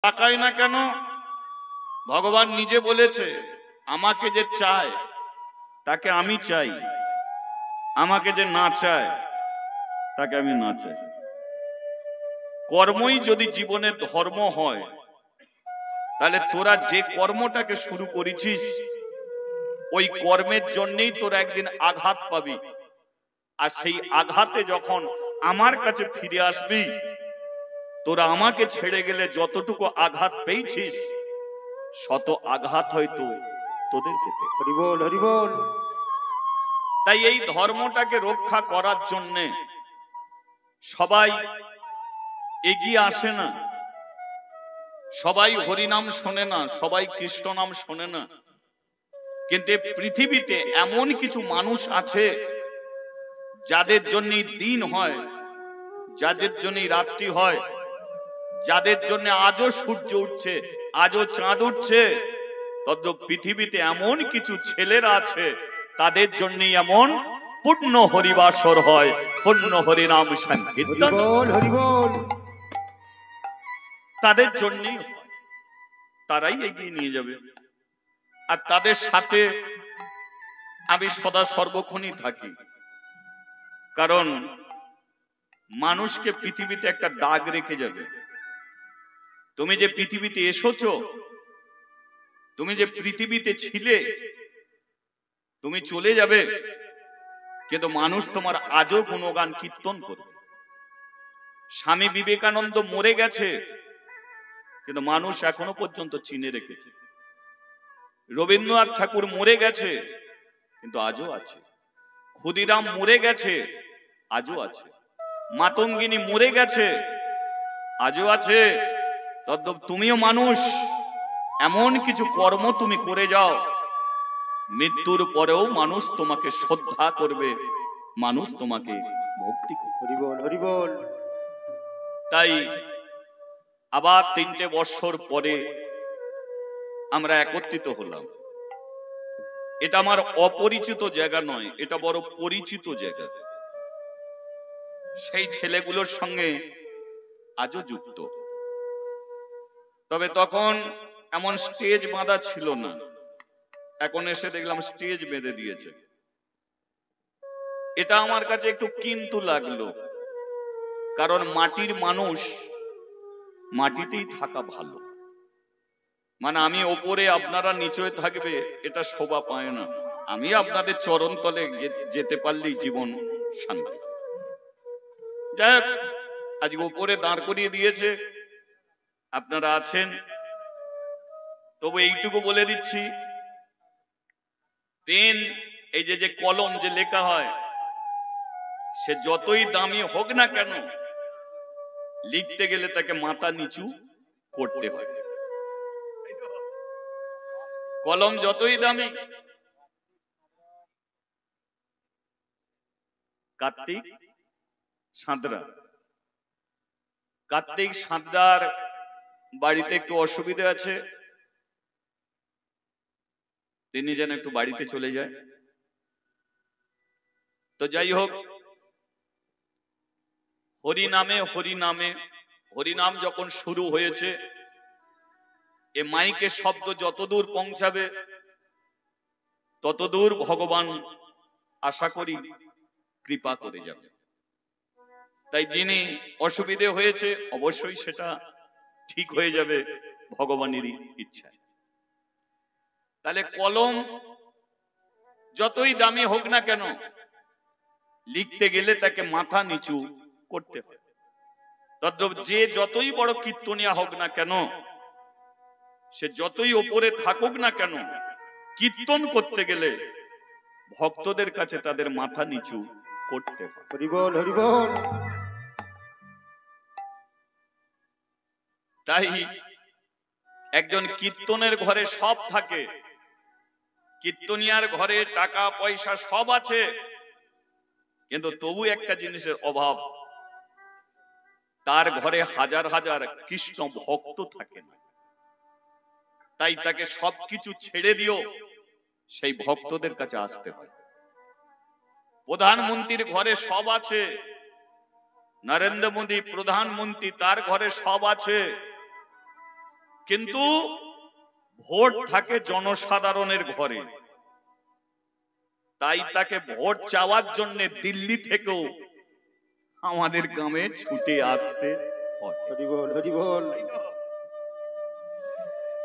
তাকায় না কেন? ভগবান নিজে বলেছে, আমাকে যে চায় তাকে আমি চাই, আমাকে যে না চায় তাকে আমি না চাই। কর্মই যদি জীবনের ধর্ম হয়, তাহলে তোরা যে কর্মটাকে শুরু করেছিস ওই কর্মের জন্যই তোরা একদিন আঘাত পাবি। আর সেই আঘাতে যখন আমার কাছে ফিরে আসবি, তোরা আমাকে ছেড়ে গেলে যতটুকু আঘাত পেয়েছিস শত আঘাত হয়তো তোদের পেতে। হরি বল, হরি বল। তাই এই ধর্মটাকে রক্ষা করার জন্য সবাই এগিয়ে আসে না, সবাই হরিনাম শোনে না, সবাই কৃষ্ণ নাম শোনে না। কিন্তু পৃথিবীতে এমন কিছু মানুষ আছে যাদের জন্য দিন হয়, যাদের জন্য রাত্রি হয়, যাদের জন্য আজও সূর্য উঠছে, আজও চাঁদ উঠছে। তদ্রূপ পৃথিবীতে এমন কিছু ছেলেরা আছে তাদের জন্য এমন পূর্ণ হরিবাসর হয়, পূর্ণ হরিনাম সংকীর্তন তাদের জন্যই হয়। তারাই এগিয়ে নিয়ে যাবে। আর তাদের সাথে আমি সদা সর্বক্ষণই থাকি, কারণ মানুষকে পৃথিবীতে একটা দাগ রেখে যাবে। তুমি যে পৃথিবীতে এসেছো, তুমি যে পৃথিবীতে ছিলে, তুমি চলে যাবে, কিন্তু মানুষ তোমার আজও গুণগান কীর্তন করবে। স্বামী বিবেকানন্দ মরে গেছে, কিন্তু মানুষ এখনো পর্যন্ত চিনে রেখেছে। রবীন্দ্রনাথ ঠাকুর মরে গেছে, কিন্তু আজও আছে। ক্ষুদিরাম মরে গেছে, আজও আছে। মাতঙ্গিনী মরে গেছে, আজও আছে। তদ্রূপ তুমিও মানুষ, এমন কিছু কর্ম তুমি করে যাও, মৃত্যুর পরেও মানুষ তোমাকে শ্রদ্ধা করবে, মানুষ তোমাকে ভক্তি করবে। হরি বল, হরি বল। তাই আবার 3টে বৎসর পরে আমরা একত্রিত হলাম। এটা আমার অপরিচিত জায়গা নয়, এটা বড় পরিচিত জায়গা। সেই ছেলেগুলোর সঙ্গে আজও যুক্ত। তবে তখন এমন স্টেজ বাঁধা ছিল না, এখন এসে দেখলাম স্টেজ বেঁধে দিয়েছে। এটা আমার কাছে একটু কিন্তু লাগলো, কারণ মাটির মানুষ মাটিতেই থাকা ভালো। মানে আমি ওপরে, আপনারা নিচে থাকবে, এটা শোভা পায় না। আমি আপনাদের চরণ তলে যেতে পারলেই জীবন শান্তি। যাই হোক, আজকে ওপরে দাঁড় করিয়ে দিয়েছে, আপনারা আছেন। তবু এইটুকু বলে দিচ্ছি, পেন, এই যে কলম যে লেখা হয়, সে যতই দামি হোক না কেন, লিখতে গেলে তাকে মাথা নিচু করতে হয়। কলম যতই দামি। কার্তিক সাঁতরা, কার্তিক সাঁতরার বাড়িতে একটু অসুবিধা আছে, তিনি যেন একটু বাড়িতে চলে যায়। তো যাই হোক, হরিনামে হরিনামে হরিনাম যখন শুরু হয়েছে, এ মাইকের শব্দ যতদূর পৌঁছাবে ততদূর ভগবান আশা করি কৃপা করে যাবে। তাই যিনি অসুবিধে হয়েছে অবশ্যই সেটা ঠিক হয়ে যাবে ভগবানেরই ইচ্ছা। তাহলে কলম যতই দামি হোক না কেন, লিখতে গেলে তাকে মাথা নিচু করতে হয়। তদ্রূপ যে যতই বড় কীর্তনিয়া হোক না কেন, সে যতই ওপরে থাকুক না কেন, কীর্তন করতে গেলে ভক্তদের কাছে তাদের মাথা নিচু করতে হয়। হরি বল, হরি বল। তাই একজন কীর্তনের ঘরে সব থাকে, কীর্তনিয়ার ঘরে টাকা পয়সা সব আছে, কিন্তু তবু একটা জিনিসের অভাব, তার ঘরে হাজার হাজার কৃষ্ণ ভক্ত থাকে না। তাই তাকে সবকিছু ছেড়ে দিও সেই ভক্তদের কাছে আসতে হয়। প্রধানমন্ত্রীর ঘরে সব আছে, নরেন্দ্র মোদী প্রধানমন্ত্রী, তার ঘরে সব আছে, কিন্তু ভোট থাকে জনসাধারণের ঘরে, তাই তাকে ভোট চাওয়ার জন্য দিল্লি থেকেও আমাদের গ্রামে ছুটে আসতে হয়। হরি বল, হরি বল।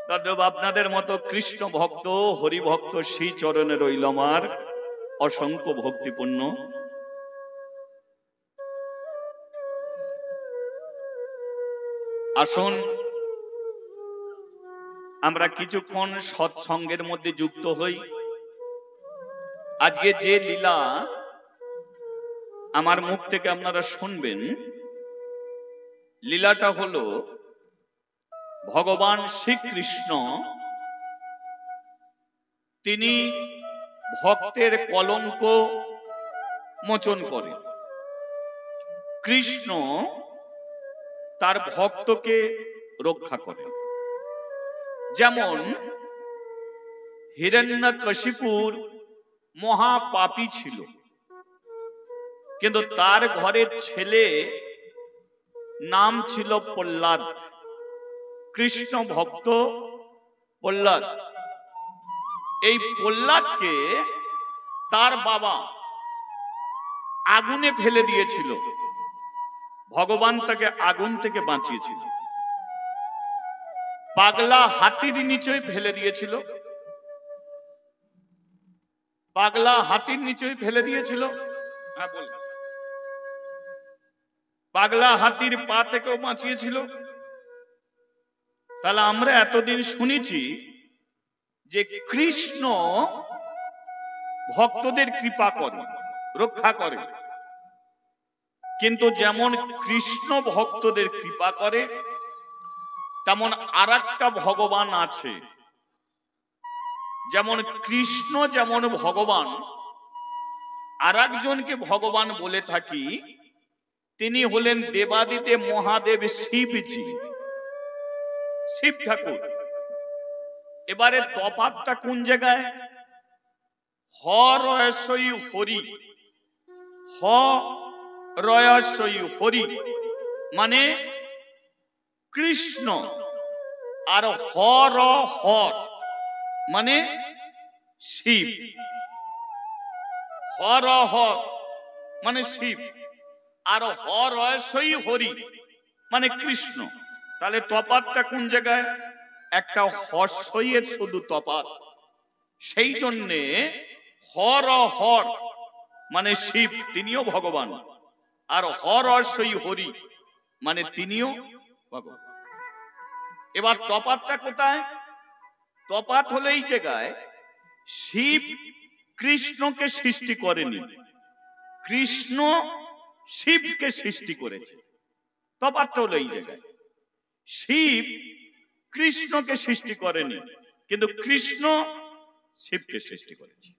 তদ্রূপ আপনাদের মতো কৃষ্ণ ভক্ত, হরি ভক্ত শ্রী চরণে রইল আমার অসংখ্য ভক্তিপূর্ণ। আসুন আমরা কিছুক্ষণ সৎসঙ্গের মধ্যে যুক্ত হই। আজকে যে লীলা আমার মুখ থেকে আপনারা শুনবেন, লীলাটা হলো ভগবান শ্রীকৃষ্ণ তিনি ভক্তের কলঙ্ক মোচন করেন। কৃষ্ণ তার ভক্তকে রক্ষা করেন। যেমন হিরণ্যকশিপুর মহাপাপী ছিল, কিন্তু তার ঘরের ছেলে নাম ছিল প্রহ্লাদ, কৃষ্ণ ভক্ত প্রহ্লাদ। এই প্রহ্লাদকে তার বাবা আগুনে ফেলে দিয়েছিল, ভগবান তাকে আগুন থেকে বাঁচিয়েছিল। পাগলা হাতির নিচে ফেলে দিয়েছিল, পাগলা হাতির নিচে ফেলে দিয়েছিল। হ্যাঁ বল, পাগলা হাতির পা থেকেও বাঁচিয়েছিল। তাহলে আমরা এতদিন শুনেছি যে কৃষ্ণ ভক্তদের কৃপা করে, রক্ষা করে, কিন্তু যেমন কৃষ্ণ ভক্তদের কৃপা করে তেমন আরেকটা ভগবান আছে। যেমন কৃষ্ণ যেমন ভগবান, আরেকজনকে ভগবান বলে থাকি, তিনি হলেন দেবাদিদেব মহাদেব শিবজি, শিব ঠাকুর। এবারে তফাৎটা কোন জায়গায়? হরয়সই হরি, হরয়সই হরি মানে কৃষ্ণ, আর হর হর মানে শিব। হর হর মানে শিব, আর হরয়সই হরি মানে কৃষ্ণ। তাহলে তফাৎটা কোন জায়গায়? একটা হর্ষইয়ের শুধু তফাৎ। সেই জন্যে হর হর মানে শিব, তিনিও ভগবান, আর হরয়সই হরি মানে তিনিও ভগবান। এবার তফাৎটা কোথায়? তফাৎ হলো এই জায়গায়, শিব কৃষ্ণকে সৃষ্টি করেনি, কৃষ্ণ শিবকে সৃষ্টি করেছে। তফাৎটা হলো এই জায়গায়, শিব কৃষ্ণকে সৃষ্টি করেনি, কিন্তু কৃষ্ণ শিবকে সৃষ্টি করেছে।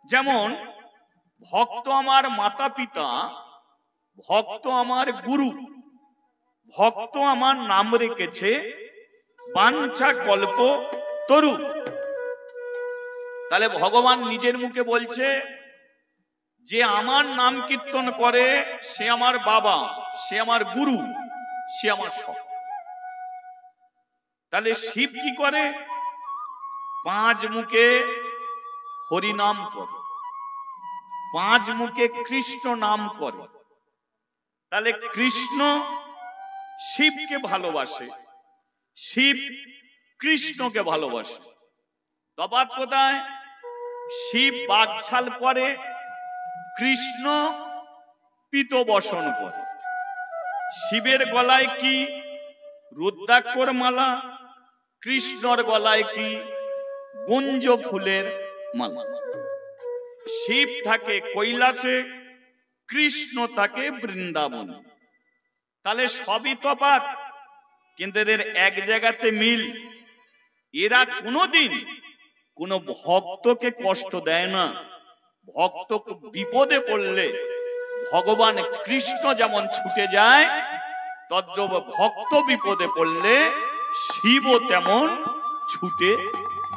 যেমন ভক্ত আমার মাতা পিতা, ভক্ত আমার গুরু, ভক্ত আমার নাম রেখেছে বাঞ্ছা কল্প তরু। তাহলে ভগবান নিজের মুখে বলছে যে আমার নাম কীর্তন করে সে আমার বাবা, সে আমার গুরু, সে আমার সব। তাহলে শিব কি করে? 5 মুখে হরি নাম করে, 5 মুখে কৃষ্ণ নাম করে। তাহলে কৃষ্ণ শিবকে ভালোবাসে, শিব কৃষ্ণকে ভালোবাসে। তফাৎ কোথায়? শিব বাগছাল করে, কৃষ্ণ পীত বসন করে। শিবের গলায় কি? রুদ্রাক্ষর মালা, কৃষ্ণর গলায় কি? গুঞ্জ ফুলের মালা। শিব থাকে কৈলাসে, কৃষ্ণ থাকে বৃন্দাবনে। তাহলে সবই তফাৎ, কিন্তু এদের এক জায়গাতে মিল। এরা কোনোদিন কোন ভক্তকে কষ্ট দেয় না। ভক্ত বিপদে পড়লে ভগবান কৃষ্ণ যেমন ছুটে যায়, তদ্রূপ ভক্ত বিপদে পড়লে শিবও তেমন ছুটে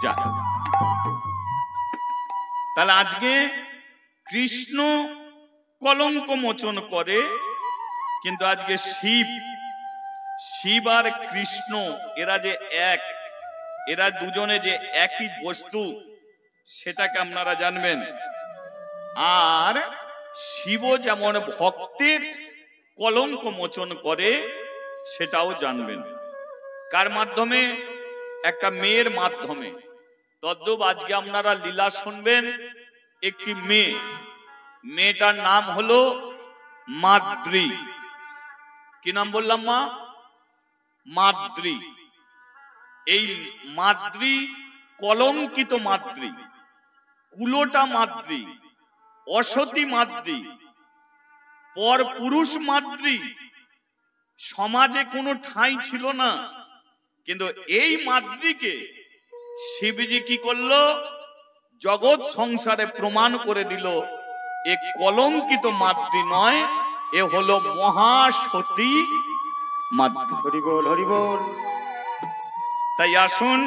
যায়। তাহলে আজকে কৃষ্ণ কলঙ্ক মোচন করে, কিন্তু আজকে শিব শিব আর কৃষ্ণ এরা যে এক, এরা দুজনে যে একই বস্তু সেটাকে আপনারা জানবেন। আর শিব যেমন ভক্তের কলঙ্ক মোচন করে সেটাও জানবেন। কার মাধ্যমে? একটা মেয়ের মাধ্যমে। তদ্রূপ আজকে আপনারা লীলা শুনবেন একটি মেয়ে, মেয়েটার নাম হলো মাদ্রী। কি নাম বললাম মা? মাদ্রী। এই মাদ্রী কলঙ্কিত মাদ্রী, কুলোটা মাদ্রী, অসতী মাদ্রী, পর পুরুষ মাদ্রী। সমাজে কোনো ঠাঁই ছিল না, কিন্তু এই মাদ্রীকে শিবজি কি করলো? জগৎ সংসারে প্রমাণ করে দিল এ কলঙ্কিত মাদ্রী নয়, এ হলো মহাসতী মাদ্রী। হরি বল, হরি বল। তাই আসুন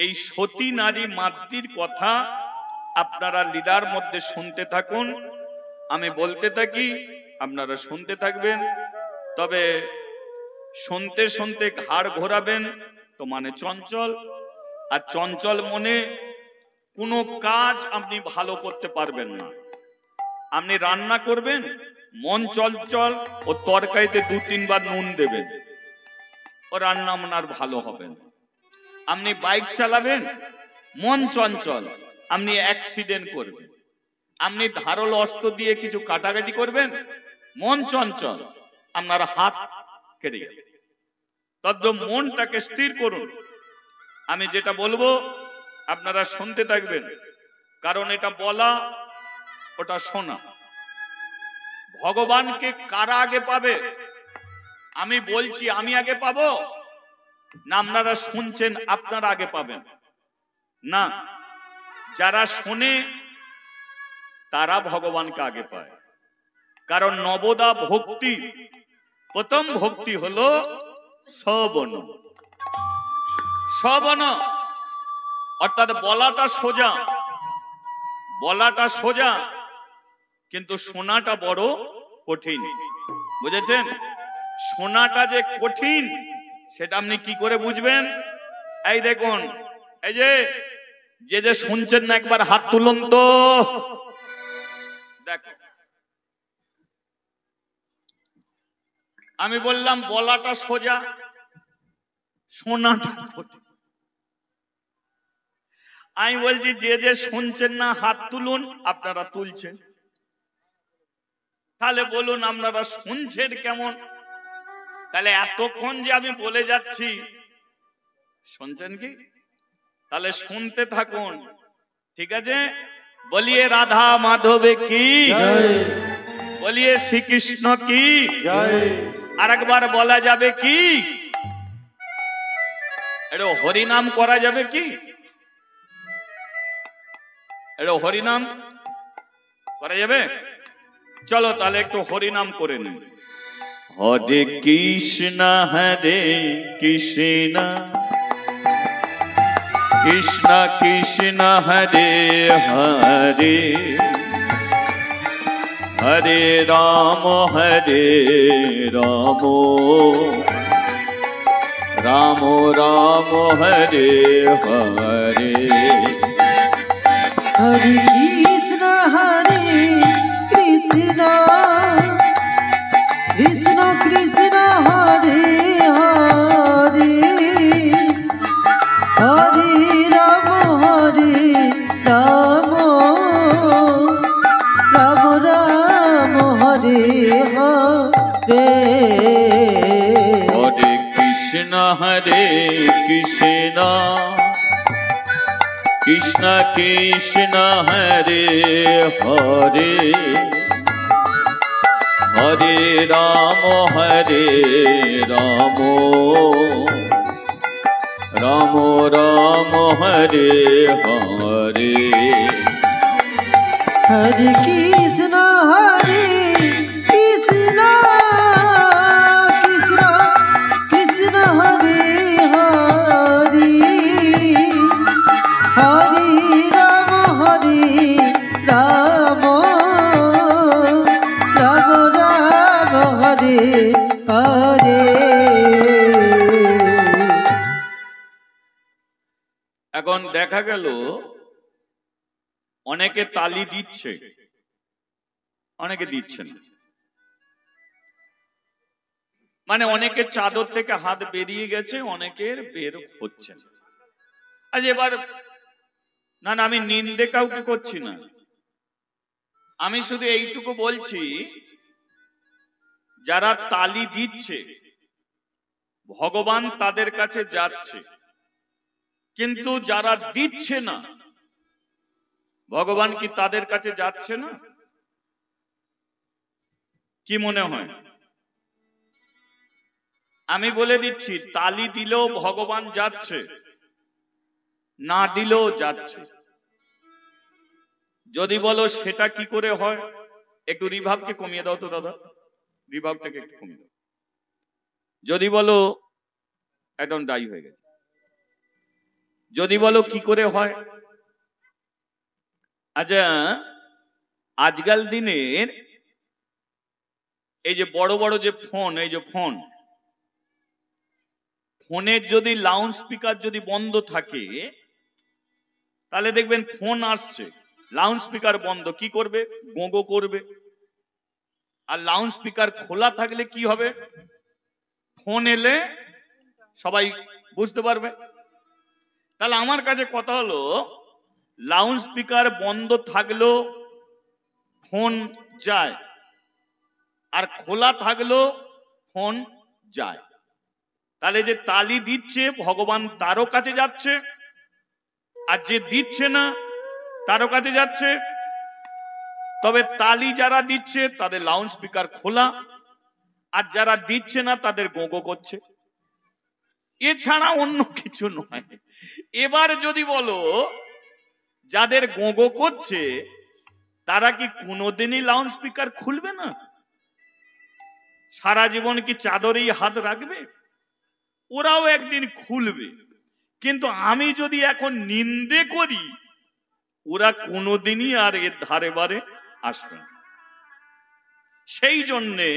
এই সতী নারী মাদ্রীর কথা আপনারা লীলার মধ্যে শুনতে থাকুন। আমি বলতে থাকি, আপনারা শুনতে থাকবেন। তবে শুনতে শুনতে ঘাড় ঘোরাবেন তো মানে চঞ্চল, আর চঞ্চল মনে কোনো কাজ আপনি ভালো করতে পারবেন না। আপনি রান্না করবেন, মন চঞ্চল, ও তরকারিতে 2-3 বার নুন দেবেন, ও রান্না আপনার ভালো হবে না। আপনি বাইক চালাবেন, মন চঞ্চল, আপনি অ্যাক্সিডেন্ট করবেন। আপনি ধারালো অস্ত্র দিয়ে কিছু কাটাকাটি করবেন, মন চঞ্চল, আপনার হাত কেটে যাবে। তদ্রূপ মনটাকে স্থির করুন। আমি যেটা বলবো আপনারা শুনতে থাকবেন, কারণ এটা বলা ওটা শোনা। ভগবানকে কারা আগে পাবে? আমি বলছি আমি আগে পাবো না আপনারা শুনছেন আপনারা আগে পাবেন? না, যারা শোনে তারা ভগবানকে আগে পায়। কারণ নবদা ভক্তি, প্রথম ভক্তি হলো শ্রবণ। শ্রবণ অর্থাৎ বলাটা সোজা, বলাটা সোজা, কিন্তু শোনাটা বড় কঠিন। বুঝেছেন? শোনাটা যে কঠিন সেটা আপনি কি করে বুঝবেন? এই দেখুন, এই যে যে শুনছেন না একবার হাত তুলুন তো। দেখো, আমি বললাম বলাটা সোজা, শোনাটা কঠিন। আমি বলছি যে যে শুনছেন না হাত তুলুন, আপনারা তুলছেন। তাহলে বলুন আপনারা শুনছেন কেমন? তাহলে এতক্ষণ যে আমি বলে যাচ্ছি শুনছেন কি? তাহলে শুনতে থাকুন, ঠিক আছে? বলিয়ে রাধা মাধবে কি জয়, বলিয়ে শ্রীকৃষ্ণ কি জয়। আর একবার বলা যাবে কি? এটা হরিনাম করা যাবে কি? এটা হরিনাম করা যাবে? চলো তাহলে একটু হরিনাম করে নিন। হরে কৃষ্ণ হরে কৃষ্ণ কৃষ্ণ কৃষ্ণ হরে হরে হরে রাম রাম রাম হরে হরে। হরে কৃষ্ণ কৃষ্ণ কৃষ্ণ হরে হরে হরে রাম রাম রাম হরে হরে। হরে কৃষ্ণ কৃষ্ণ কৃষ্ণ কৃষ্ণ হরে হরে হরে রাম রাম রাম হরে হরে। হরে কৃষ্ণ কৃষ্ণ কৃষ্ণ কৃষ্ণ হরে হরে হরে রাম রাম রাম রাম হরে হরে। এখন দেখা গেল অনেকে তালি দিচ্ছে, অনেকে দিচ্ছে না। মানে অনেকের চাদর থেকে হাত বেরিয়ে গেছে, অনেকের বের হচ্ছে না। আজ এবার না না, আমি নিন্দে কাউকে করছি না, আমি শুধু এইটুকু বলছি, যারা তালি দিচ্ছে ভগবান তাদের কাছে যাচ্ছে, কিন্তু যারা দিচ্ছে না ভগবান কি তাদের কাছে যাচ্ছে না? কি মনে হয়? আমি বলে দিচ্ছি, তালি দিলেও ভগবান যাচ্ছে, না দিলেও যাচ্ছে। যদি বলো সেটা কি করে হয়, একটু রিভাবকে কমিয়ে দাও তো দাদা, রিভাবটাকে একটু কমিয়ে দাও। যদি বলো একদম ডাই হয়ে গেছে, যদি বলো কি করে হয়, আচ্ছা আজকাল দিনের এই যে বড় বড় যে ফোন, এই যে ফোনের যদি লাউড স্পিকার যদি বন্ধ থাকে, তাহলে দেখবেন ফোন আসছে, লাউড স্পিকার বন্ধ, কি করবে? গোগো করবে। আর লাউড স্পিকার খোলা থাকলে কি হবে? ফোন এলে সবাই বুঝতে পারবে। তাহলে আমার কাছে কথা হলো, লাউড স্পিকার বন্ধ থাকলেও ফোন যায়, আর খোলা থাকলেও ফোন যায়। তাহলে যে তালি দিচ্ছে ভগবান তারও কাছে যাচ্ছে, আর যে দিচ্ছে না তারও কাছে যাচ্ছে। তবে তালি যারা দিচ্ছে তাদের লাউড স্পিকার খোলা, আর যারা দিচ্ছে না তাদের গোগো করছে, এছাড়া অন্য কিছু নয়। এবার যদি বলো যাদের গোগো করছে তারা কি কোনোদিনই লাউড স্পিকার খুলবে না? সারা জীবন কি চাদরেই হাত রাখবে? ওরাও একদিন খুলবে। কিন্তু আমি যদি এখন নিন্দে করি, ওরা কোনোদিনই আর এর ধারে বারে আসবে না। সেই জন্যে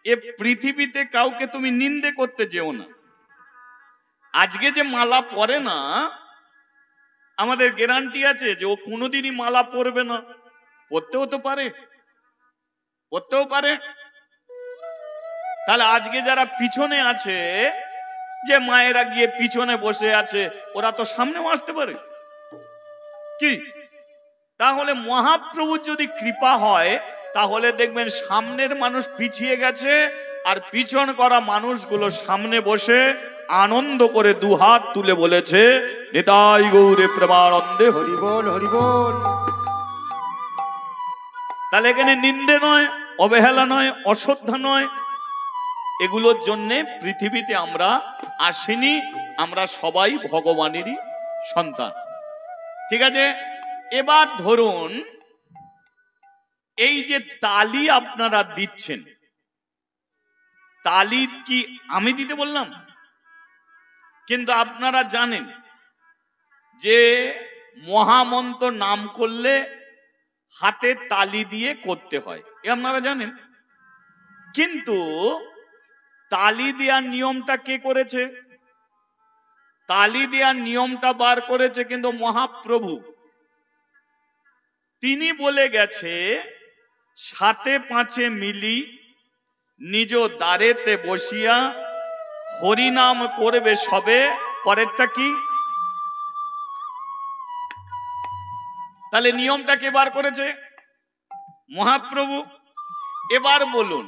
এ পৃথিবীতে কাউকে তুমি নিন্দে করতে যেও না। আজকে যে মালা পরে না, আমাদের গ্যারান্টি আছে যে ও কোনোদিনই মালা পরবে না? পরতেও তো পারে, পরতেও পারে। তাহলে আজকে যারা পিছনে আছে, যে মায়েরা গিয়ে পিছনে বসে আছে, ওরা তো সামনেও আসতে পারে কি? তাহলে মহাপ্রভুর যদি কৃপা হয়, তাহলে দেখবেন সামনের মানুষ পিছিয়ে গেছে, আর পিছন করা মানুষগুলো সামনে বসে আনন্দ করে দুহাত তুলে বলেছে, নিতাই গৌরে প্রেমানন্দে হরি হরিবল হরিবল। তাহলে এখানে নিন্দে নয়, অবহেলা নয়, অশ্রদ্ধা নয়, এগুলোর জন্যে পৃথিবীতে আমরা আসিনি। আমরা সবাই ভগবানেরই সন্তান। ঠিক আছে? এবার ধরুন এই যে তালি আপনারা দিচ্ছেন, তালি কি আমি দিতে বললাম? কিন্তু আপনারা জানেন যে মহামন্ত্র নাম করলে হাতে তালি দিয়ে করতে হয়, এ আপনারা জানেন। কিন্তু তালি দেওয়ার নিয়মটা কে করেছে? তালি দেওয়ার নিয়মটা বার করেছে কিন্তু মহাপ্রভু। তিনি বলে গেছে, সাতে পাঁচে মিলি নিজ দ্বারেতে বসিয়া হরিনাম করবে সবে। পরেরটা কি? তাহলে নিয়মটা কে বার করেছে? মহাপ্রভু। এবার বলুন,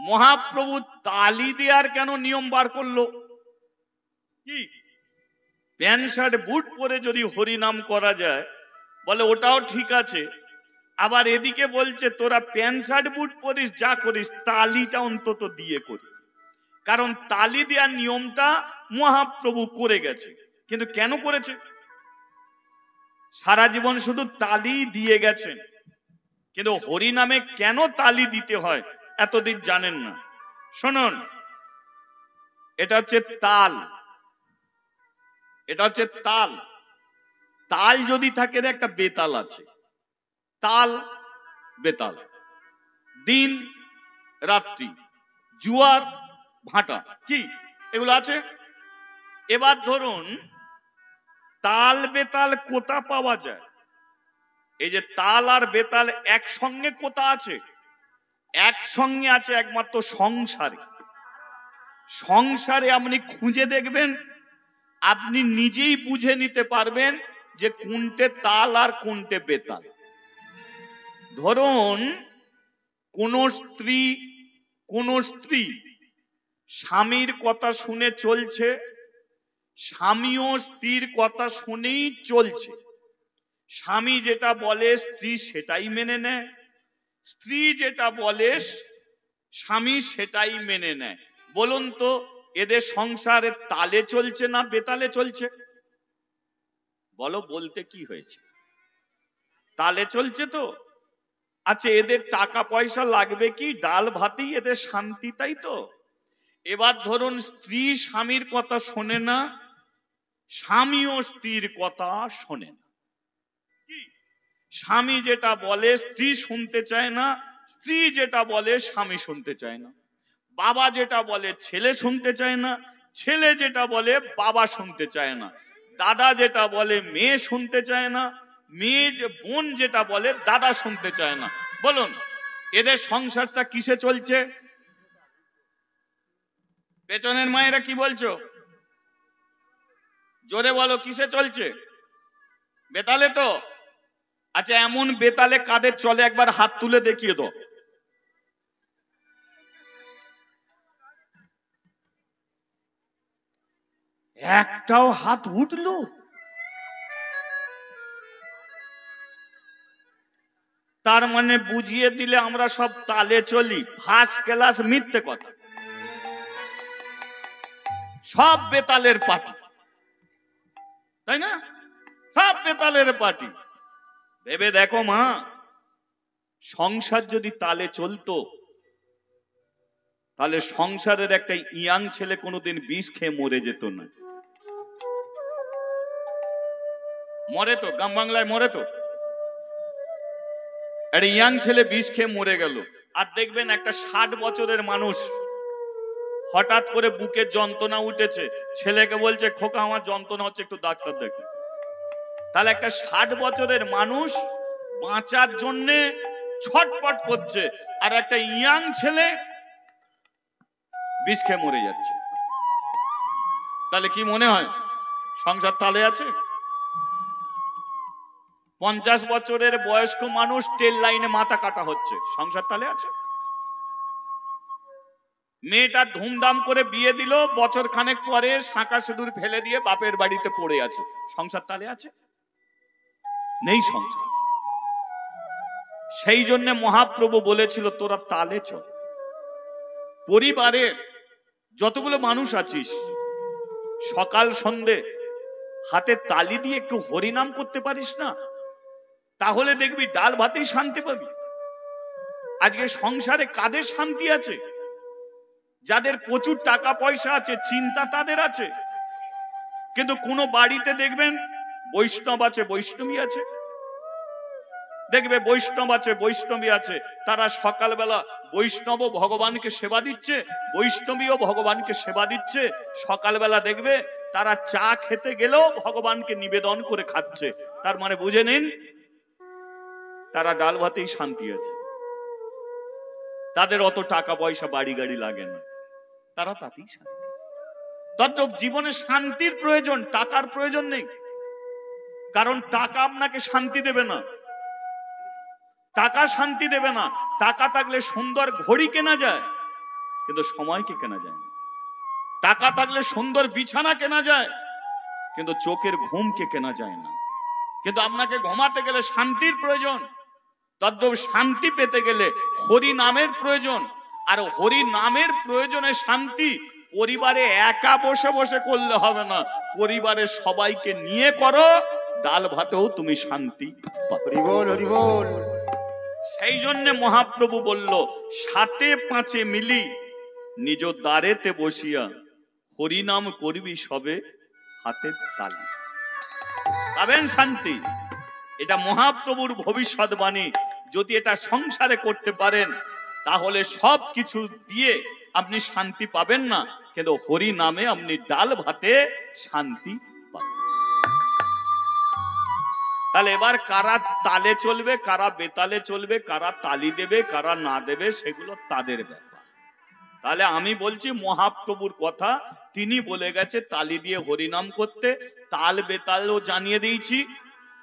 মহাপ্রভু তালি দেওয়ার কেন নিয়ম বার করলো? কি প্যান্ট শার্ট বুট পরে যদি হরিনাম করা যায়, বলে ওটাও ঠিক আছে। আবার এদিকে বলছে তোরা প্যান্ট শার্ট বুট পরিস, যা করিস তালিটা অন্তত দিয়ে করি। কারণ তালি দেওয়ার নিয়মটা মহাপ্রভু করে গেছে। কিন্তু কেন করেছে? সারা জীবন শুধু তালি দিয়ে গেছেন, কিন্তু হরিনামে কেন তালি দিতে হয় এতদিন জানেন না। শুনুন, এটা হচ্ছে তাল, এটা হচ্ছে তাল। তাল যদি থাকে, একটা বেতাল আছে, তাল বেতাল, দিন রাত্রি, জুয়ার ভাটা, কি এগুলো আছে। এবার ধরুন তাল বেতাল কোথা পাওয়া যায়? এই যে তাল আর বেতাল একসঙ্গে কোথা আছে? একসঙ্গে আছে একমাত্র সংসারে। সংসারে আপনি খুঁজে দেখবেন, আপনি নিজেই বুঝে নিতে পারবেন যে কোনটে তাল আর কোনটে বেতাল। ধরুন কোন স্ত্রী স্বামীর কথা শুনে চলছে, স্বামীও স্ত্রীর কথা শুনেই চলছে। স্বামী যেটা বলে স্ত্রী সেটাই মেনে নেয়, স্ত্রী যেটা বলে স্বামী সেটাই মেনে নেয়। বলুন তো এদের সংসারে তালে চলছে না বেতালে চলছে? বলো, বলতে কি হয়েছে? তালে চলছে তো। আচ্ছা, এদের টাকা পয়সা লাগবে কি? ডাল ভাতেই এদের শান্তি, তাই তো? এবার ধরুন স্ত্রী স্বামীর কথা শোনে না, স্বামীও স্ত্রীর কথা শোনে না। স্বামী যেটা বলে স্ত্রী শুনতে চায় না, স্ত্রী যেটা বলে স্বামী শুনতে চায় না। বাবা যেটা বলে ছেলে শুনতে চায় না, ছেলে যেটা বলে বাবা শুনতে চায় না। দাদা যেটা বলে মেয়ে শুনতে চায় না, বোন যেটা বলে দাদা শুনতে চায় না। বলুন এদের সংসারটা কিসে চলছে? পেছনের মায়েরা কি বলছো? জোরে বলো, কিসে চলছে? বেতালে তো। আচ্ছা, এমন বেতালে কাদের চলে একবার হাত তুলে দেখিয়ে দাও। একটাও হাত উঠলো? তার মানে বুঝিয়ে দিলে আমরা সব তালে চলি। ফার্স্ট ক্লাস মিথ্যে কথা। সব বেতালের পার্টি, তাই না? সব বেতালের পার্টি। ভেবে দেখো মা, সংসার যদি তালে চলতো তাহলে সংসারের একটা ইয়াং ছেলে কোনোদিন বিষ খেয়ে মরে যেত না। মরে তো, গ্রাম বাংলায় মরে তো। একটা ইয়াং ছেলে বিষ খেয়ে মরে গেল। আর দেখবেন একটা 60 বছরের মানুষ হঠাৎ করে বুকের যন্ত্রণা উঠেছে, ছেলেকে বলছে খোকা আমার যন্ত্রণা হচ্ছে, একটু ডাক্তার দেখে। তাহলে একটা 60 বছরের মানুষ বাঁচার জন্য ছটপট করছে, আর একটা ইয়াং ছেলে বিষ খেয়ে মরে যাচ্ছে। তাহলে কি মনে হয় সংসার তালে আছে? 50 বছরের বয়স্ক মানুষ ট্রেন লাইনে মাথা কাটা হচ্ছে, সংসার তালে আছে? মেয়েটা ধুমধাম করে বিয়ে দিল, বছর খানেক পরে শাঁখা সিঁদুর ফেলে দিয়ে বাপের বাড়িতে পড়ে আছে, সংসার তালে আছে? নেই সংসার। সেই জন্য মহাপ্রভু বলেছিল তোরা তালে চল। পরিবারের যতগুলো মানুষ আছিস, সকাল সন্ধে হাতে তালি দিয়ে একটু হরিনাম করতে পারিস না? তাহলে দেখবি ডাল ভাতেই শান্তি পাবি। আজকে সংসারে কাদের শান্তি আছে? যাদের প্রচুর টাকা পয়সা আছে, চিন্তা তাদের আছে। কিন্তু কোন বাড়িতে দেখবেন বৈষ্ণব আছে, বৈষ্ণবী আছে। দেখবে বৈষ্ণব আছে, বৈষ্ণবী আছে, তারা সকালবেলা বৈষ্ণব ভগবানকে সেবা দিচ্ছে, বৈষ্ণবীও ভগবানকে সেবা দিচ্ছে। সকালবেলা দেখবে তারা চা খেতে গেলেও ভগবানকে নিবেদন করে খাচ্ছে। তার মানে বুঝে নিন তারা ডাল ভাতেই শান্তি আছে। তাদের অত টাকা পয়সা বাড়ি গাড়ি লাগে না, তারা তাতেই শান্তি। তদ্রূপ জীবনে শান্তির প্রয়োজন, টাকার প্রয়োজন নেই। কারণ টাকা আপনাকে শান্তি দেবে না, টাকা শান্তি দেবে না। টাকা থাকলে সুন্দর ঘড়ি কেনা যায়, কিন্তু সময়কে কেনা যায় না। টাকা থাকলে সুন্দর বিছানা কেনা যায়, কিন্তু চোখের ঘুমকে কেনা যায় না। কিন্তু আপনাকে ঘুমাতে গেলে শান্তির প্রয়োজন। তদ্রূপ শান্তি পেতে গেলে হরি নামের প্রয়োজন। আর হরি নামের প্রয়োজনে শান্তি পরিবারে একা বসে বসে করলে হবে না, পরিবারের সবাইকে নিয়ে করো, ডাল ভাতেও তুমি শান্তি পাবে। হরি বল, হরি বল। সেই জন্য মহাপ্রভু বলল, সাথে পাঁচে মিলি নিজ দ্বারেতে বসিয়া হরিনাম করবি সবে হাতে তালি, পাবেন শান্তি। এটা মহাপ্রভুর ভবিষ্যৎবাণী। যদি এটা সংসারে করতে পারেন তাহলে সব কিছু দিয়ে আপনি শান্তি পাবেন না, কিন্তু হরি নামে আপনি ডাল ভাতে শান্তি পাবেন। তাহলে এবার কারা তালে চলবে, কারা বেতালে চলবে, কারা তালি দেবে, কারা না দেবে, সেগুলো তাদের ব্যাপার। তাহলে আমি বলছি মহাপ্রভুর কথা, তিনি বলে গেছে তালি দিয়ে হরিনাম করতে, তাল বেতালও জানিয়ে দিয়েছি।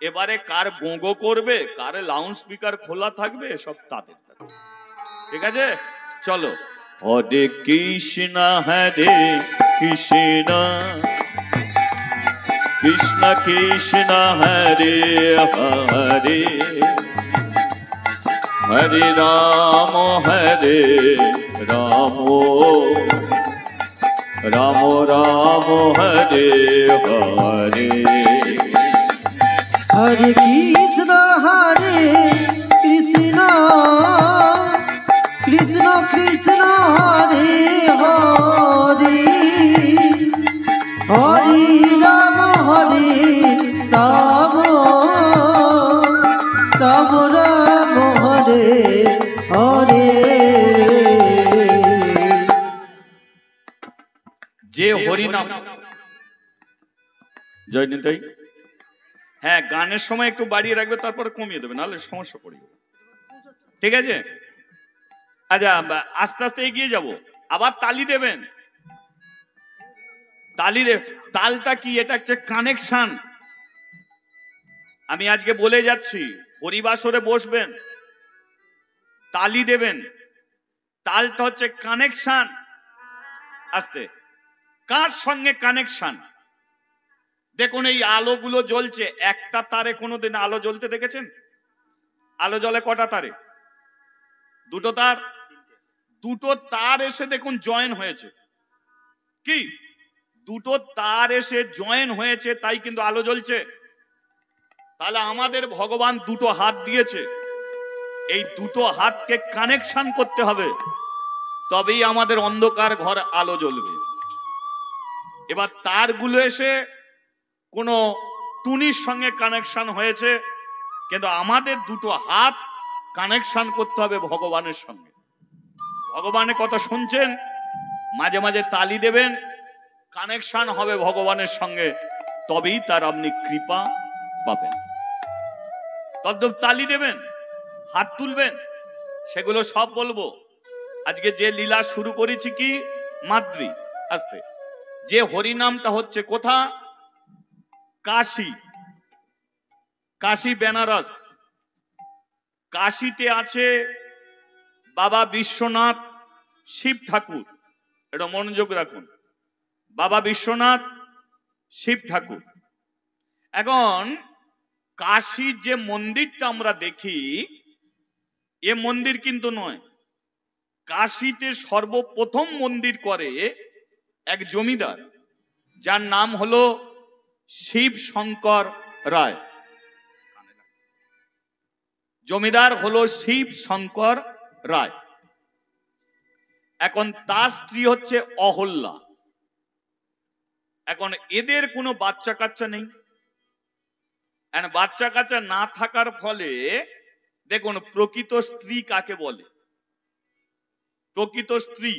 এবারে কার গোগো করবে, কার লাউড স্পিকার খোলা থাকবে, সব তাদের ব্যাপার। ঠিক আছে, চলো। হরে কৃষ্ণ হরে কৃষ্ণ কৃষ্ণ কৃষ্ণ হরে হরে, হরে রাম রাম রাম রাম হরে হরে। হরে কৃষ্ণ কৃষ্ণ কৃষ্ণ হরে হরে, হরে রাম রাম রাম রাম হরে হরে। যে হরিনাম, জয় নিতাই। হ্যাঁ, গানের সময় একটু বাড়িয়ে রাখবে, তারপরে কমিয়ে দেবে, নাহলে সমস্যা পড়ে যাবে। ঠিক আছে, আচ্ছা আস্তে আস্তে এগিয়ে যাব। আবার তালি দেবেন, তালি দে। তালটা কি? এটা হচ্ছে কানেকশন। আমি আজকে বলে যাচ্ছি, হরিবাসরে বসবেন, তালি দেবেন। তালটা হচ্ছে কানেকশন। আস্তে, কার সঙ্গে কানেকশন? দেখুন এই আলোগুলো জ্বলছে, একটা তারে কোনোদিন আলো জ্বলতে দেখেছেন? আলো জ্বলে কটা তারে? দুটো তার। দুটো তার এসে দেখুন জয়েন হয়েছে। কি? দুটো তার এসে জয়েন হয়েছে, তাই কিন্তু আলো জ্বলছে। তাহলে আমাদের ভগবান দুটো হাত দিয়েছে, এই দুটো হাতকে কানেকশন করতে হবে, তবেই আমাদের অন্ধকার ঘর আলো জ্বলবে। এবার তারগুলো এসে কোনো টুনির সঙ্গে কানেকশন হয়েছে, কিন্তু আমাদের দুটো হাত কানেকশন করতে হবে ভগবানের সঙ্গে। ভগবানের কথা শুনছেন, মাঝে মাঝে তালি দেবেন, কানেকশন হবে ভগবানের সঙ্গে, তবেই তার আপনি কৃপা পাবেন। তদ্রূপ তালি দেবেন, হাত তুলবেন, সেগুলো সব বলবো। আজকে যে লীলা শুরু করেছি কি মাদ্রি, আস্তে। যে হরিনামটা হচ্ছে কোথা? কাশী, কাশী বেনারস। কাশীতে আছে বাবা বিশ্বনাথ শিব ঠাকুর, এটা মনোযোগ রাখুন। বাবা বিশ্বনাথ শিব ঠাকুর। এখন কাশীর যে মন্দিরটা আমরা দেখি, এ মন্দির কিন্তু নয়। কাশীতে সর্বপ্রথম মন্দির করে এক জমিদার, যার নাম হলো শিব শঙ্কর রায়। জমিদার হলো শিব শঙ্কর রায়। এখন তার স্ত্রী হচ্ছে অহল্যা। এখন এদের কোনো বাচ্চা কাচ্চা নেই। বাচ্চা কাচ্চা না থাকার ফলে দেখুন প্রকৃত স্ত্রী কাকে বলে? প্রকৃত স্ত্রী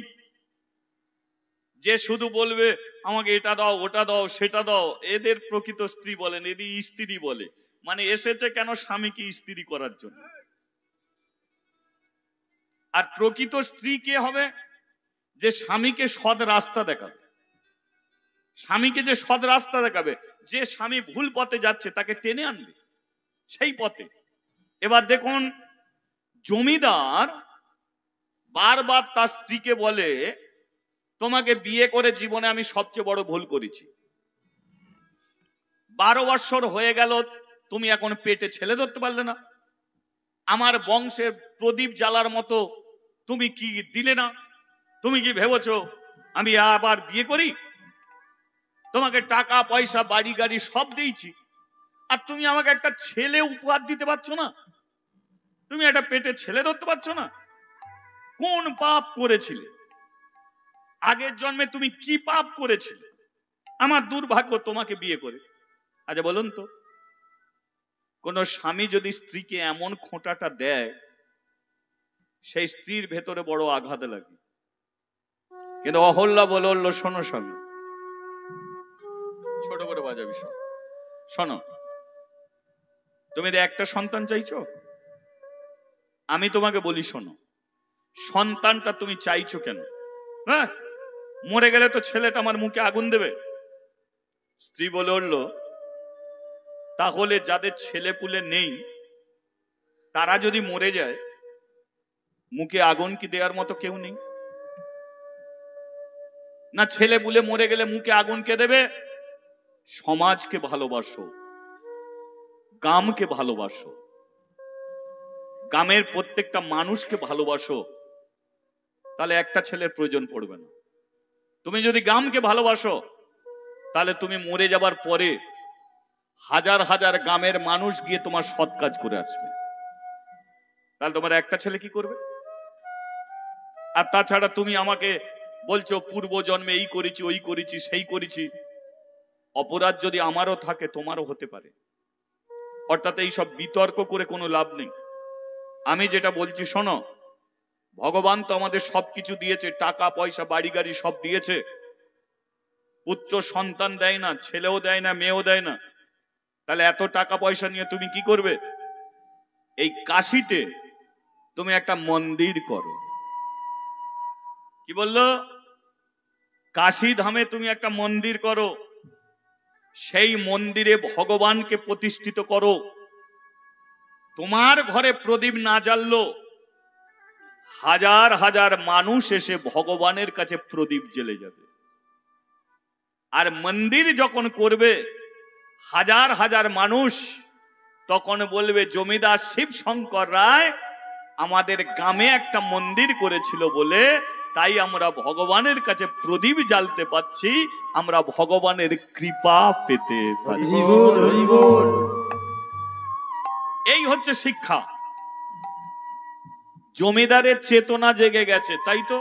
যে শুধু বলবে আমাকে এটা দাও, ওটা দাও, সেটা দাও, এদের প্রকৃত স্ত্রী বলেন, এদের স্ত্রী বলে। মানে এসেছে কেন? স্বামীকে স্ত্রী করার জন্য। আর প্রকৃত স্ত্রী কে হবে? যে স্বামীকে সৎ রাস্তা দেখাবে। স্বামীকে যে সৎ রাস্তা দেখাবে, যে স্বামী ভুল পথে যাচ্ছে তাকে টেনে আনবে সেই পথে। এবার দেখুন জমিদার বারবার তার স্ত্রীকে বলে, তোমাকে বিয়ে করে জীবনে আমি সবচেয়ে বড় ভুল করেছি। 12 বৎসর হয়ে গেল, তুমি এখন পেটে ছেলে ধরতে পারলে না। আমার বংশের প্রদীপ জ্বালার মতো তুমি কি দিলে না? তুমি কি ভেবেছ আমি আবার বিয়ে করি? তোমাকে টাকা পয়সা বাড়ি গাড়ি সব দিয়েছি, আর তুমি আমাকে একটা ছেলে উপহার দিতে পারছো না? তুমি একটা পেটে ছেলে ধরতে পারছো না? কোন পাপ করেছিলে? আগের জন্মে তুমি কি পাপ করেছিলে? আমার দুর্ভাগ্য তোমাকে বিয়ে করে। আচ্ছা বলুন তো, কোন স্বামী যদি স্ত্রীকে এমন খোঁটাটা দেয়, সেই স্ত্রীর ভেতরে বড় আঘাত লাগে। কিন্তু অহল্যা বলল, শোনো স্বামী, ছোট করে বাজাবি, শোনো, তুমি একটা সন্তান চাইছো? আমি তোমাকে বলি শোনো, সন্তানটা তুমি চাইছো কেন? হ্যাঁ, মরে গেলে তো ছেলেটা আমার মুখে আগুন দেবে। স্ত্রী বলে উঠল, তাহলে যাদের ছেলে পুলে নেই তারা যদি মরে যায়, মুখে আগুন কি দেওয়ার মতো কেউ নেই? না, ছেলে পুলে মরে গেলে মুখে আগুন কে দেবে? সমাজকে ভালোবাসো, গ্রামকে ভালোবাসো, গ্রামের প্রত্যেকটা মানুষকে ভালোবাসো, তাহলে একটা ছেলের প্রয়োজন পড়বে না। তুমি যদি গ্রামকে ভালোবাসো, তাহলে তুমি মরে যাবার পরে হাজার হাজার গ্রামের মানুষ গিয়ে তোমার সৎ কাজ করে আসবে। তাহলে তোমার একটা ছেলে কি করবে? আর তাছাড়া তুমি আমাকে বলছো পূর্ব জন্মে এই করেছি, ওই করেছি, সেই করেছি। অপরাধ যদি আমারও থাকে, তোমারও হতে পারে। অর্থাৎ এই সব বিতর্ক করে কোনো লাভ নেই। আমি যেটা বলছি শোনো, ভগবান তো আমাদের সবকিছু দিয়েছে, টাকা পয়সা বাড়ি গাড়ি সব দিয়েছে। পুত্র সন্তান দেয় না, ছেলেও দেয় না, মেয়েও দেয় না। তাহলে এত টাকা পয়সা নিয়ে তুমি কি করবে? এই কাশীতে তুমি একটা মন্দির করো। কি বললো? কাশী ধামে তুমি একটা মন্দির করো, সেই মন্দিরে ভগবানকে প্রতিষ্ঠিত করো। তোমার ঘরে প্রদীপ না জ্বাললো, হাজার হাজার মানুষ এসে ভগবানের কাছে প্রদীপ জ্বেলে যাবে। আর মন্দির যখন করবে হাজার হাজার মানুষ, তখন বলবে জমিদার শিব শঙ্কর রায় আমাদের গ্রামে একটা মন্দির করেছিল বলে তাই আমরা ভগবানের কাছে প্রদীপ জ্বালতে পাচ্ছি, আমরা ভগবানের কৃপা পেতে পাচ্ছি। এই হচ্ছে শিক্ষা। জমিদারের চেতনা জেগে গেছে, তাই তো।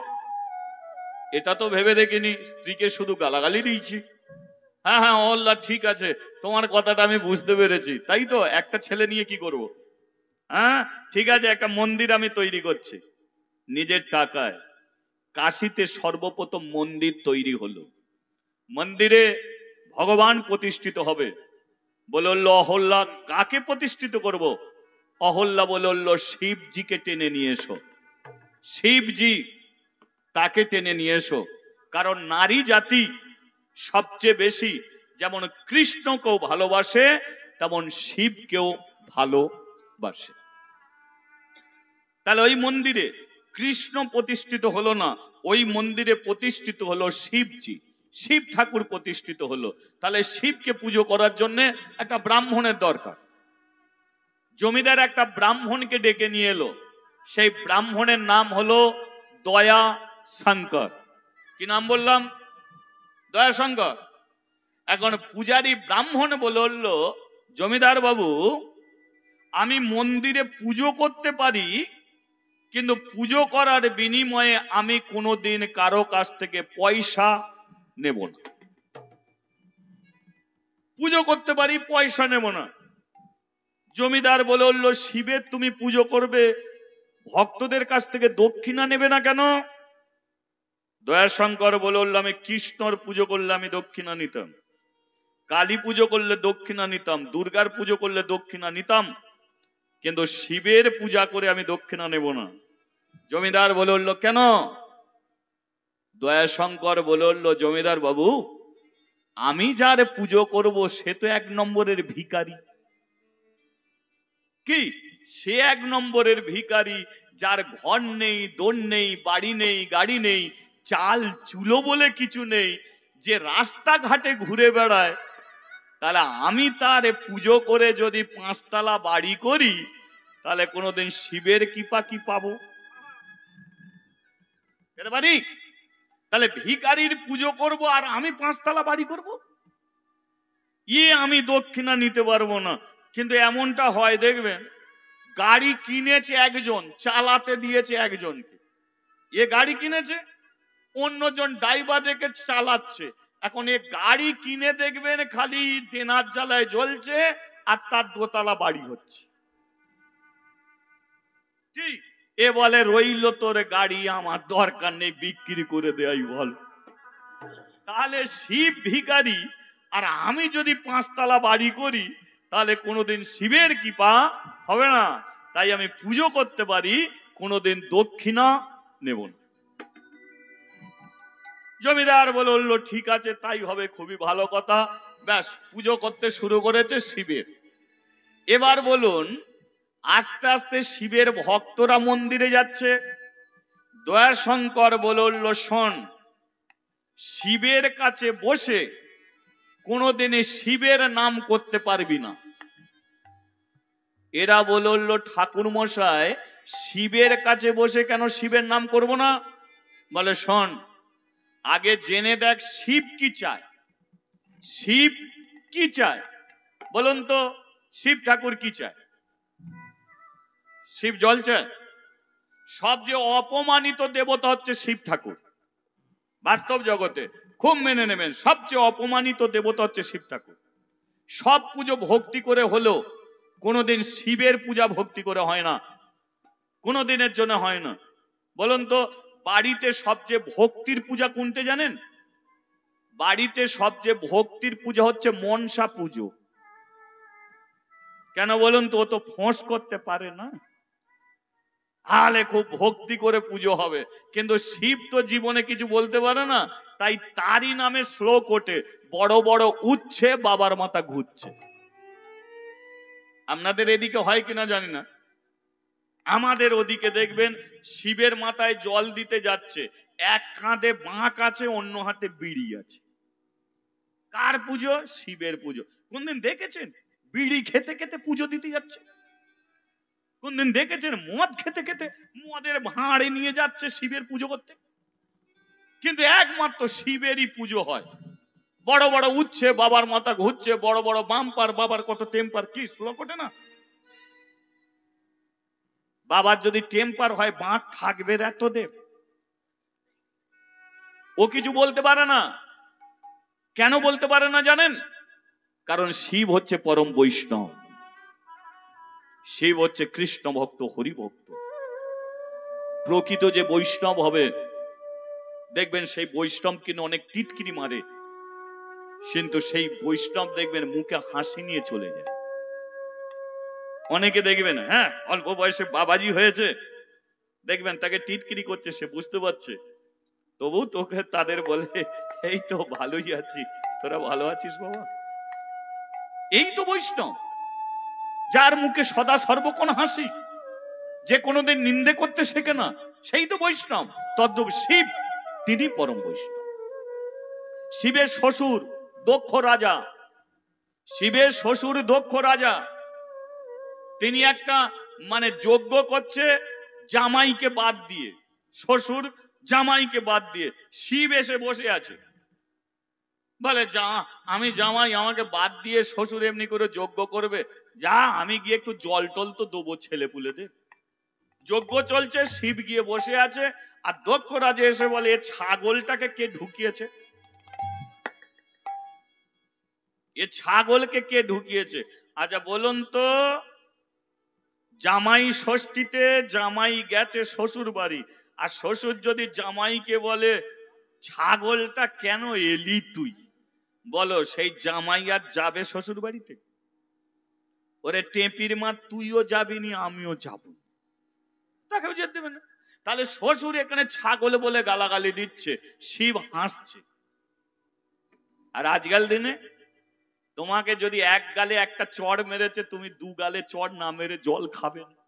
এটা তো ভেবে দেখিনি, স্ত্রীকে শুধু গালাগালি দিয়েছি। হ্যাঁ হ্যাঁ আল্লাহ ঠিক আছে, তোমার কথাটা আমি বুঝতে পেরেছি। তাই তো, একটা ছেলে নিয়ে কি করব? হ্যাঁ ঠিক আছে, একটা মন্দির আমি তৈরি করছি নিজের টাকায়। কাশীতে সর্বপ্রথম মন্দির তৈরি হলো, মন্দিরে ভগবান প্রতিষ্ঠিত হবে। বলল অহল্যা, কাকে প্রতিষ্ঠিত করব? অহল্যা বলল শিবজিকে টেনে নিয়ে এসো। শিবজি, তাকে টেনে নিয়ে এসো। কারণ নারী জাতি সবচেয়ে বেশি যেমন কৃষ্ণকেও ভালোবাসে, তেমন শিবকেও ভালোবাসে। তাহলে ওই মন্দিরে কৃষ্ণ প্রতিষ্ঠিত হলো না, ওই মন্দিরে প্রতিষ্ঠিত হলো শিবজি, শিব ঠাকুর প্রতিষ্ঠিত হলো। তাহলে শিবকে পুজো করার জন্য একটা ব্রাহ্মণের দরকার। জমিদার একটা ব্রাহ্মণকে ডেকে নিয়ে এলো, সেই ব্রাহ্মণের নাম হলো দয়া শঙ্কর। কি নাম বললাম? দয়া শঙ্কর। এখন পূজারী ব্রাহ্মণ বলল, জমিদার বাবু আমি মন্দিরে পুজো করতে পারি, কিন্তু পুজো করার বিনিময়ে আমি কোনোদিন কারো কাছ থেকে পয়সা নেব না। পুজো করতে পারি, পয়সা নেব না। জমিদার বলল, শিবের তুমি পুজো করবে, ভক্তদের কাছ থেকে দক্ষিণা নেবে না কেন? দয়াশঙ্কর বলল, আমি কৃষ্ণর পুজো করলে আমি দক্ষিণা নিতাম, কালী পুজো করলে দক্ষিণা নিতাম, দুর্গার পুজো করলে দক্ষিণা নিতাম, কিন্তু শিবের পূজা করে আমি দক্ষিণা নেব না। জমিদার বলল, কেন? দয়াশঙ্কর বলল, জমিদার বাবু আমি যার পুজো করব সে তো এক নম্বরের ভিখারি। কি? সে এক নম্বরের ভিখারি, যার ঘর নেই, দোর নেই, বাড়ি নেই, গাড়ি নেই, চাল চুলো বলে কিছু নেই, যে রাস্তাঘাটে ঘুরে বেড়ায়। তাহলে আমি তার পুজো করে যদি 5 তলা বাড়ি করি, তাহলে কোনোদিন শিবের কৃপা কি পাবো? পারি? তাহলে ভিখারির পুজো করব আর আমি 5 তলা বাড়ি করব, আমি দক্ষিণা নিতে পারবো না। কিন্তু এমনটা হয় দেখবেন, গাড়ি কিনেছে একজন, চালাতে দিয়েছে একজনকে। গাড়ি কিনেছে, অন্যজন ড্রাইভার রেখে চালাচ্ছে। এখন গাড়ি কিনে দেখবেন খালি দেনার জ্বালায় জ্বলছে, আর তার 2 তলা বাড়ি হচ্ছে। ঠিক? বলে রইল তোর গাড়ি, আমার দরকার নেই, বিক্রি করে দেয় বল। তাহলে শিব ভিখারি, আর আমি যদি 5 তলা বাড়ি করি, তাহলে কোনোদিন শিবের কৃপা হবে না। তাই আমি পুজো করতে পারি, কোনোদিন দক্ষিণা নেব না। জমিদার বলল ঠিক আছে তাই হবে, খুবই ভালো কথা। ব্যাস পুজো করতে শুরু করেছে শিবের। এবার বলুন, আস্তে আস্তে শিবের ভক্তরা মন্দিরে যাচ্ছে। দয়াশঙ্কর বলল শোন, শিবের কাছে বসে কোনোদিনে শিবের নাম করতে পারবি না। এরা বলল ঠাকুর মশাই, শিবের কাছে বসে কেন শিবের নাম করব না? বলে শোন, আগে জেনে দেখ শিব কি চায়। শিব কি চায় বলুন তো? শিব ঠাকুর কি চায়? শিব জল চায়। সবচেয়ে অপমানিত দেবতা হচ্ছে শিব ঠাকুর। বাস্তব জগতে খুব মেনে নেবেন, সবচেয়ে অপমানিত দেবতা হচ্ছে শিব ঠাকুর। সব পুজো ভক্তি করে হলো, কোনোদিন শিবের পূজা ভক্তি করে হয় না, কোনোদিনের জন্য হয় না। বলুন তো, বাড়িতে সবচেয়ে ভক্তির পূজা কোনটা জানেন? বাড়িতে সবচেয়ে ভক্তির পূজা হচ্ছে মনসা পুজো। কেন বলুন তো? ও তো ফোঁস করতে পারে না, আলে খুব ভক্তি করে পুজো হবে। কিন্তু শিব তো জীবনে কিছু বলতে পারে না, তাই তারই নামে শ্লোক ওঠে, বড় বড় উচ্ছে বাবার মাথা ঘুরছে। আপনাদের এদিকে হয় কিনা জানি না, আমাদের ওদিকে দেখবেন শিবের মাথায় জল দিতে যাচ্ছে, এক কাঁধে বাঁক আছে, অন্য হাতে বিড়ি আছে। কার পুজো? শিবের পুজো। কোনদিন দেখেছেন বিড়ি খেতে খেতে পুজো দিতে যাচ্ছে? কোনদিন দেখেছেন মদ খেতে খেতে মদের ভাঁড়ে নিয়ে যাচ্ছে শিবের পুজো করতে? কিন্তু একমাত্র শিবেরই পুজো হয়। বড় বড় উচ্ছে বাবার মাথা ঘুরছে, বড় বড় বাম্পার, বাবার কত টেম্পার, কি শ্লোক ওঠে না? বাবার যদি টেম্পার হয়, বাঁক থাকবে এত দেব? ও কিছু বলতে পারে না। কেন বলতে পারে না জানেন? কারণ শিব হচ্ছে পরম বৈষ্ণব, শিব হচ্ছে কৃষ্ণ ভক্ত, হরি ভক্ত। প্রকৃত যে বৈষ্ণব হবে দেখবেন, সেই বৈষ্ণব কিন্তু অনেক টিটকিরি মারে, কিন্তু সেই বৈষ্ণব দেখবেন মুখে হাসি নিয়ে চলে যায়। অনেকে দেখবেন হ্যাঁ অল্প বয়সে বাবাজি হয়েছে, দেখবেন তাকে টিটকিরি করছে, সে বুঝতে পারছে, তবু তোকে তাদের বলে এই তো ভালোই আছি, তোরা ভালো আছিস বাবা? এই তো বৈষ্ণব, যার মুখে সদা সর্বক্ষণ হাসি, যে কোনোদিন নিন্দে করতে শেখে না, সেই তো বৈষ্ণব। তদ্রূপ শিব, তিনি পরম বৈষ্ণব। শিবের শ্বশুর দক্ষ রাজা, শিবের শ্বশুর দক্ষ রাজা, তিনি একটা যজ্ঞ করছে জামাইকে বাদ দিয়ে, শ্বশুর জামাইকে বাদ দিয়ে। শিব এসে বসে আছে, বলে যা আমি জামাই, আমাকে বাদ দিয়ে শ্বশুর এমনি করে যজ্ঞ করবে? যা, আমি গিয়ে একটু জল টল তো দেবো ছেলে পুলেদের। যজ্ঞ চলছে, শিব গিয়ে বসে আছে, আর দক্ষ রাজা এসে বলে এ ছাগলটাকে কে ঢুকিয়েছে? এ ছাগলকে কে ঢুকিয়েছে? আচ্ছা বলুন তো, জামাই ষষ্ঠীতে জামাই গেছে শ্বশুর বাড়ি, আর শ্বশুর যদি জামাইকে বলে ছাগলটা কেন এলি তুই, বলো সেই জামাই আর যাবে শ্বশুর বাড়িতে? ওরে টেপির মা, তুইও যাবিনি আমিও যাব, তাকেও যেতে দেবে না। তাহলে শ্বশুর এখানে ছাগল বলে গালাগালি দিচ্ছে, শিব হাসছে। আর আজকাল দিনে তোমাকে যদি এক গালে একটা চড় মেরেছে, তুমি দু গালে চড় না মেরে জল খাবে না।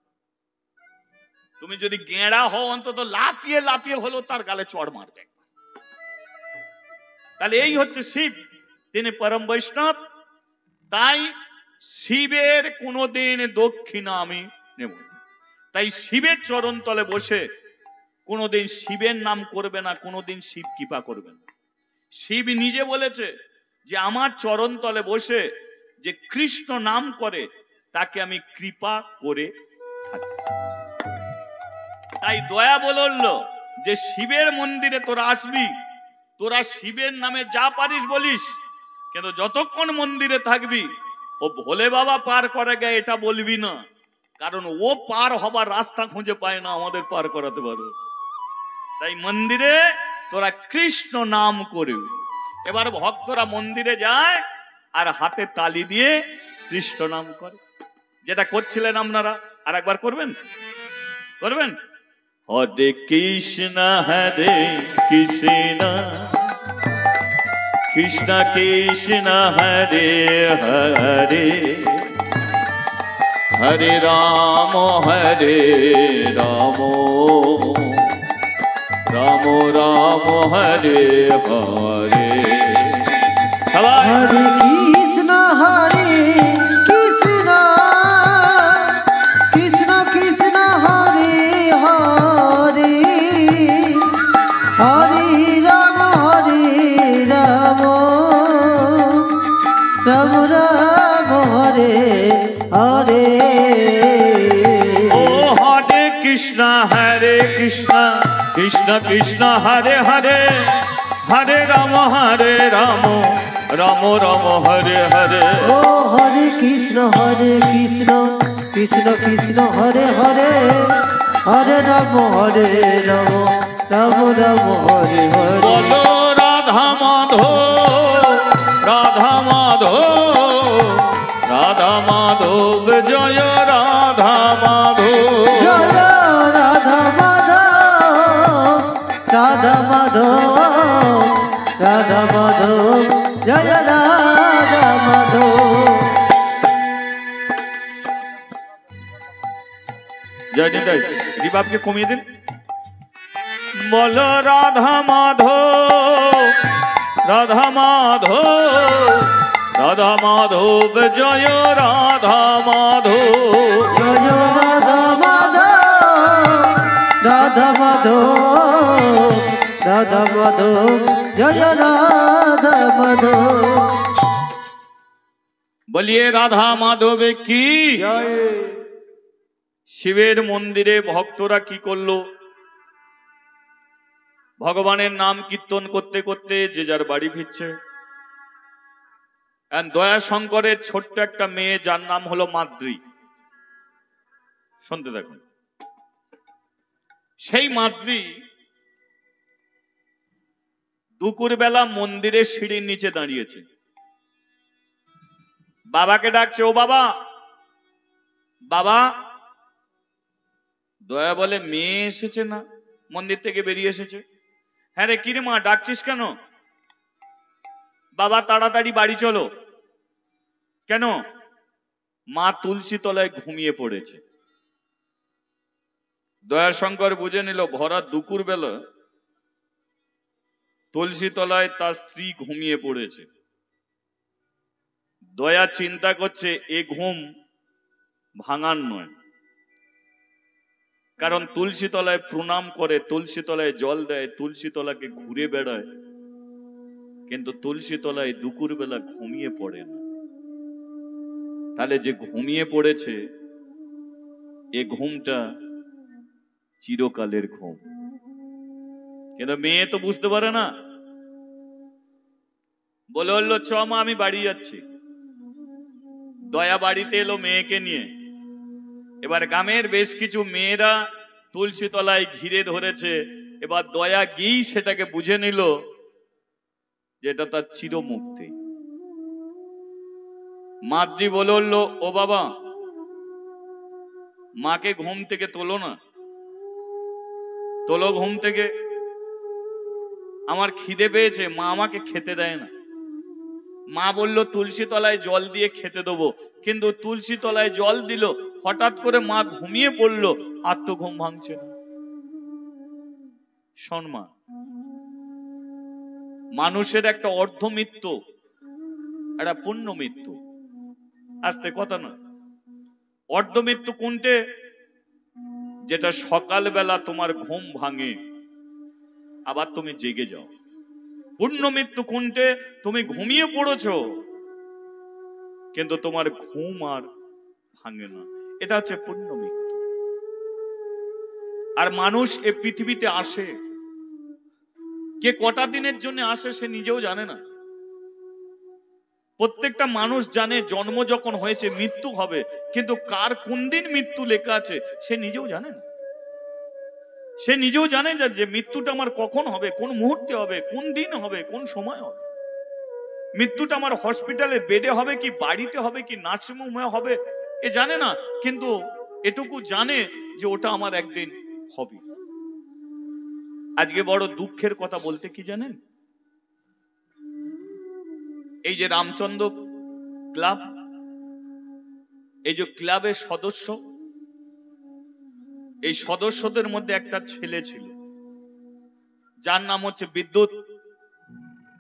তুমি যদি গেঁড়া হও, অন্তত লাফিয়ে লাফিয়ে হলো তার গালে চড় মারবে। তাহলে এই হচ্ছে শিব, তিনি পরম বৈষ্ণব। তাই শিবের কোনোদিন দক্ষিণা আমি নেব না। তাই শিবের চরণ তলে বসে কোনোদিন শিবের নাম করবে না, কোনোদিন শিব কৃপা করবে না। শিব নিজে বলেছে যে আমার চরণ তলে বসে যে কৃষ্ণ নাম করে তাকে আমি কৃপা করে থাকি। তাই দয়া বলল যে শিবের মন্দিরে তোরা আসবি, তোরা শিবের নামে যা পারিস বলিস, কিন্তু যতক্ষণ মন্দিরে থাকবি ও ভোলে বাবা পার করে গে এটা বলবি না, কারণ ও পার হবার রাস্তা খুঁজে পায় না, আমাদের পার করাতে পারবে। তাই মন্দিরে তোরা কৃষ্ণ নাম করবি। এবার ভক্তরা মন্দিরে যায় আর হাতে তালি দিয়ে কৃষ্ণ নাম করে, যেটা করছিলেন আপনারা আর একবার করবেন, করবেন। হরে কৃষ্ণ কৃষ্ণ কৃষ্ণ হরে হরে, হরে রাম রাম রাম হরে হরে। সবাই হরে কৃষ্ণ কৃষ্ণ কৃষ্ণ হরে হরে, হরে রাম রাম রাম হরে হরে। ও হরে কৃষ্ণ কৃষ্ণ কৃষ্ণ হরে হরে, হরে রাম রাম রাম হরে হরে। ও হরে কৃষ্ণ কৃষ্ণ কৃষ্ণ হরে হরে, হরে রাম রাম রাম হরে হরে। বলো রাধা মাধব রাধা মাধব রাধা মাধব, জয় রাধা মাধব, জয় রাধা মাধব রাধা মাধব রাধা মাধব, জয় রাধা মাধব। জয় দিন জয়, রিবাবকে কমিয়ে দিন। বলো রাধা মাধব রাধা মাধব রাধা মাধব, জয় রাধা মাধব, জয় রাধা মাধব রাধা মাধব রাধা মাধব, জয় রাধা মাধব। বলিয়ে রাধা মাধব কি। জয়। শিবের মন্দিরে ভক্তরা কি করলো, ভগবানের নাম কীর্তন করতে করতে যে যার বাড়ি ফিরছে। দয়া শঙ্করের ছোট্ট একটা মেয়ে যার নাম হলো মাদ্রি, শুনতে দেখুন। সেই মাদ্রি দুপুর বেলা মন্দিরের সিঁড়ির নিচে দাঁড়িয়েছে, বাবাকে ডাকছে, ও বাবা বাবা। দয়া বলে, মেয়ে এসেছে না, মন্দির থেকে বেরিয়ে এসেছে। হ্যাঁ রে, কিরে মা ডাকছিস কেন? বাবা তাড়াতাড়ি বাড়ি চলো। কেন? মা তুলসী তলায় ঘুমিয়ে পড়েছে। দয়াশঙ্কর বুঝে নিল ভরা দুপুর বেলা তুলসী তলায় তার স্ত্রী ঘুমিয়ে পড়েছে। দয়া চিন্তা করছে এ ঘুম ভাঙার নয়, কারণ তুলসী তলায় প্রণাম করে, তুলসী তলায় জল দেয়, তুলসী তলাকে ঘুরে বেড়ায়, কিন্তু তুলসী তলায় দুপুর বেলা ঘুমিয়ে পড়ে না। তাহলে যে ঘুমিয়ে পড়েছে এ ঘুমটা চিরকালের ঘুম। কিন্তু মেয়ে তো বুঝতে পারে না, বললো চ মা আমি বাড়ি যাচ্ছি। দয়া বাড়িতে এলো মেয়েকে নিয়ে। এবার গ্রামের বেশ কিছু মেয়েরা তুলসী তলায় ঘিরে ধরেছে। এবার দয়া গিয়েই সেটাকে বুঝে নিল যেটা তার চিরমুক্তি। মাদ্রি বলল, ও বাবা, মাকে ঘুম থেকে তোলো না, তোলো ঘুম থেকে, আমার খিদে পেয়েছে, মা আমাকে খেতে দেয় না। মা বলল তুলসী তলায় জল দিয়ে খেতে দেবো, কিন্তু তুলসী তলায় জল দিল, হঠাৎ করে মা ঘুমিয়ে পড়লো, আর তো ঘুম ভাঙছে না। শোন মা, মানুষের একটা অর্ধ মৃত্যু, একটা পূর্ণ মৃত্যু, আস্তে কথা না। অর্ধ মৃত্যু কোনটে? যেটা সকালবেলা তোমার ঘুম ভাঙে আবার তুমি জেগে যাও। পূর্ণ মৃত্যু কোনটে? তুমি ঘুমিয়ে পড়েছো কিন্তু তোমার ঘুম আর ভাঙে না, এটা হচ্ছে পূর্ণ মৃত্যু। আর মানুষ এ পৃথিবীতে আসে, কে কটা দিনের জন্য আসে সে নিজেও জানে না। প্রত্যেকটা মানুষ জানে জন্ম যখন হয়েছে মৃত্যু হবে, কিন্তু কার কোন দিন মৃত্যু লেখা আছে সে নিজেও জানে না। সে নিজেও জানে যে মৃত্যুটা আমার কখন হবে, কোন মুহূর্তে হবে, কোন দিন হবে, কোন সময় হবে। মৃত্যুটা আমার হসপিটালে বেডে হবে কি বাড়িতে হবে কি নার্সিংহোমে হবে এ জানে না, কিন্তু এটুকু জানে যে ওটা আমার একদিন হবে। আজকে বড় দুঃখের কথা বলতে কি জানেন, এই যে রামচন্দ্র ক্লাব, এই যে ক্লাবের সদস্য, এই সদস্যদের মধ্যে একটা ছেলে ছিল যার নাম হচ্ছে বিদ্যুৎ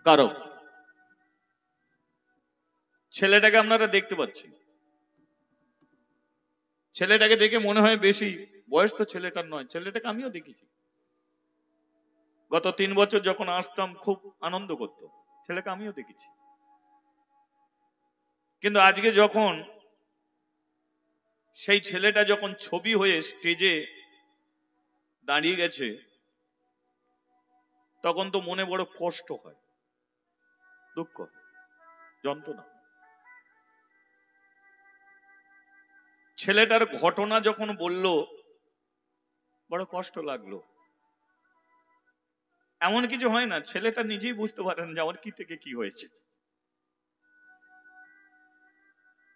কারক। ছেলেটাকে আপনারা দেখতে পাচ্ছেন, ছেলেটাকে দেখে মনে হয় বেশি বয়স তো ছেলেটার নয়, ছেলেটাকে আমিও দেখেছি। গত 3 বছর যখন আসতাম খুব আনন্দ করত, ছেলেকে আমিও দেখেছি। কিন্তু আজকে যখন সেই ছেলেটা যখন ছবি হয়ে স্টেজে দাঁড়িয়ে গেছে, তখন তো মনে বড় কষ্ট হয়, দুঃখ, যন্ত্রণা। ছেলেটার ঘটনা যখন বলল বড় কষ্ট লাগলো। এমন কিছু হয় না, ছেলেটা নিজেই বুঝতে পারেন যে আমার কি থেকে কি হয়েছে।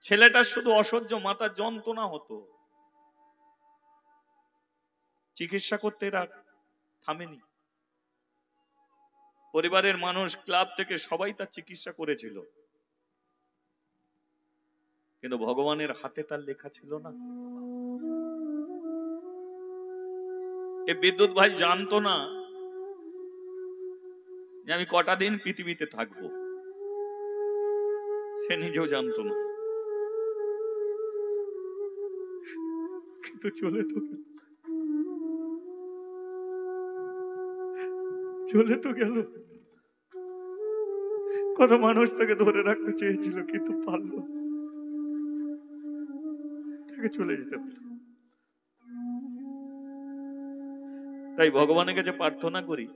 ছেলেটার শুধু অসহ্য মাথার যন্ত্রণা হতো, চিকিৎসা করতে এরা থামেনি। পরিবারের মানুষ, ক্লাব থেকে সবাই তার চিকিৎসা করেছিল, কিন্তু ভগবানের হাতে তার লেখা ছিল না। এ বিদ্যুৎ ভাই জানতো না যে আমি কটা দিন পৃথিবীতে থাকবো, সে নিজেও জানতো না, কিন্তু চলে তো গেল, চলে তো গেল। কত মানুষ তাকে ধরে রাখতে চেয়েছিল কিন্তু পারল, তাকে চলে যেতে হলো। তাই ভগবানের কাছে প্রার্থনা করি,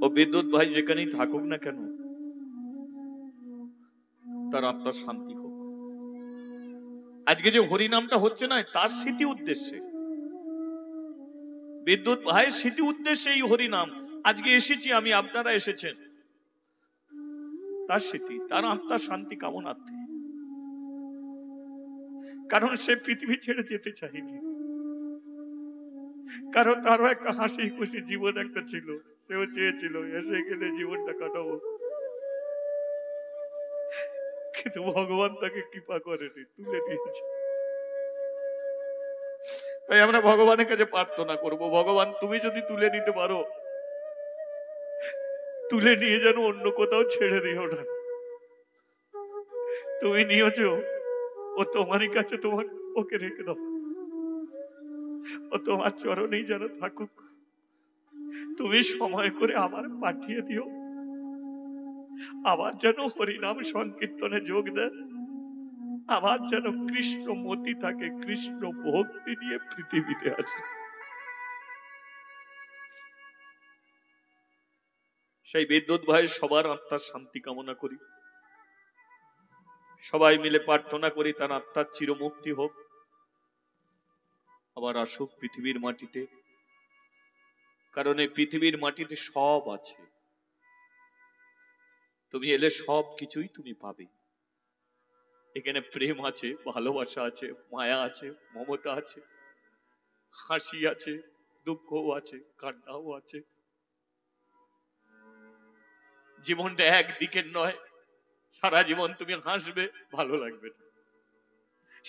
ও বিদ্যুৎ ভাই যেখানেই থাকুক না কেন, তার আত্মার শান্তি হোক। আজকে যে হরিনামটা হচ্ছে না, তার স্মৃতি উদ্দেশ্যে, বিদ্যুৎ ভাই স্মৃতি উদ্দেশ্যে এই হরিনাম। আজকে এসেছি আমি, আপনারা এসেছেন, তার স্মৃতি, তার আত্মার শান্তি কামনার্থে। কারণ সে পৃথিবী ছেড়ে যেতে চায়নি, কারণ তারও একটা হাসি খুশি জীবন একটা ছিল, সেও চেয়েছিল এসে গেলে জীবনটা কাটাবো, কিন্তু ভগবান তাকে কৃপা করেনি, তুলে নিয়েছে। তাই আমরা ভগবানের কাছে প্রার্থনা করব, ভগবান তুমি যদি তুলে নিতে পারো, তুলে নিয়ে যেন অন্য কোথাও ছেড়ে দিও না। তুমি নিয়েছো, ও তোমারই কাছে, তোমার ওকে রেখে দাও, ও তোমার চরণেই যেন থাকুক। তুমি সময় করে আবার পাঠিয়ে দিও, আবার যেন হরিনাম সংকীর্তনে যোগ দেয়, আবার যেন কৃষ্ণ মতি থাকে, কৃষ্ণ ভক্তি নিয়ে পৃথিবীতে আসে। সেই বিদ্যুৎ ভাই সবার আত্মার শান্তি কামনা করি, সবাই মিলে প্রার্থনা করি তার আত্মার চিরমুক্তি হোক, আবার আসুক পৃথিবীর মাটিতে। কারণ এই পৃথিবীর মাটিতে সব আছে, তুমি এলে সব কিছুই তুমি পাবে। এখানে প্রেম আছে, ভালোবাসা আছে, মায়া আছে, মমতা আছে, হাসি আছে, দুঃখও আছে, কান্নাও আছে। জীবনটা একদিকের নয়, সারা জীবন তুমি হাসবে ভালো লাগবে না,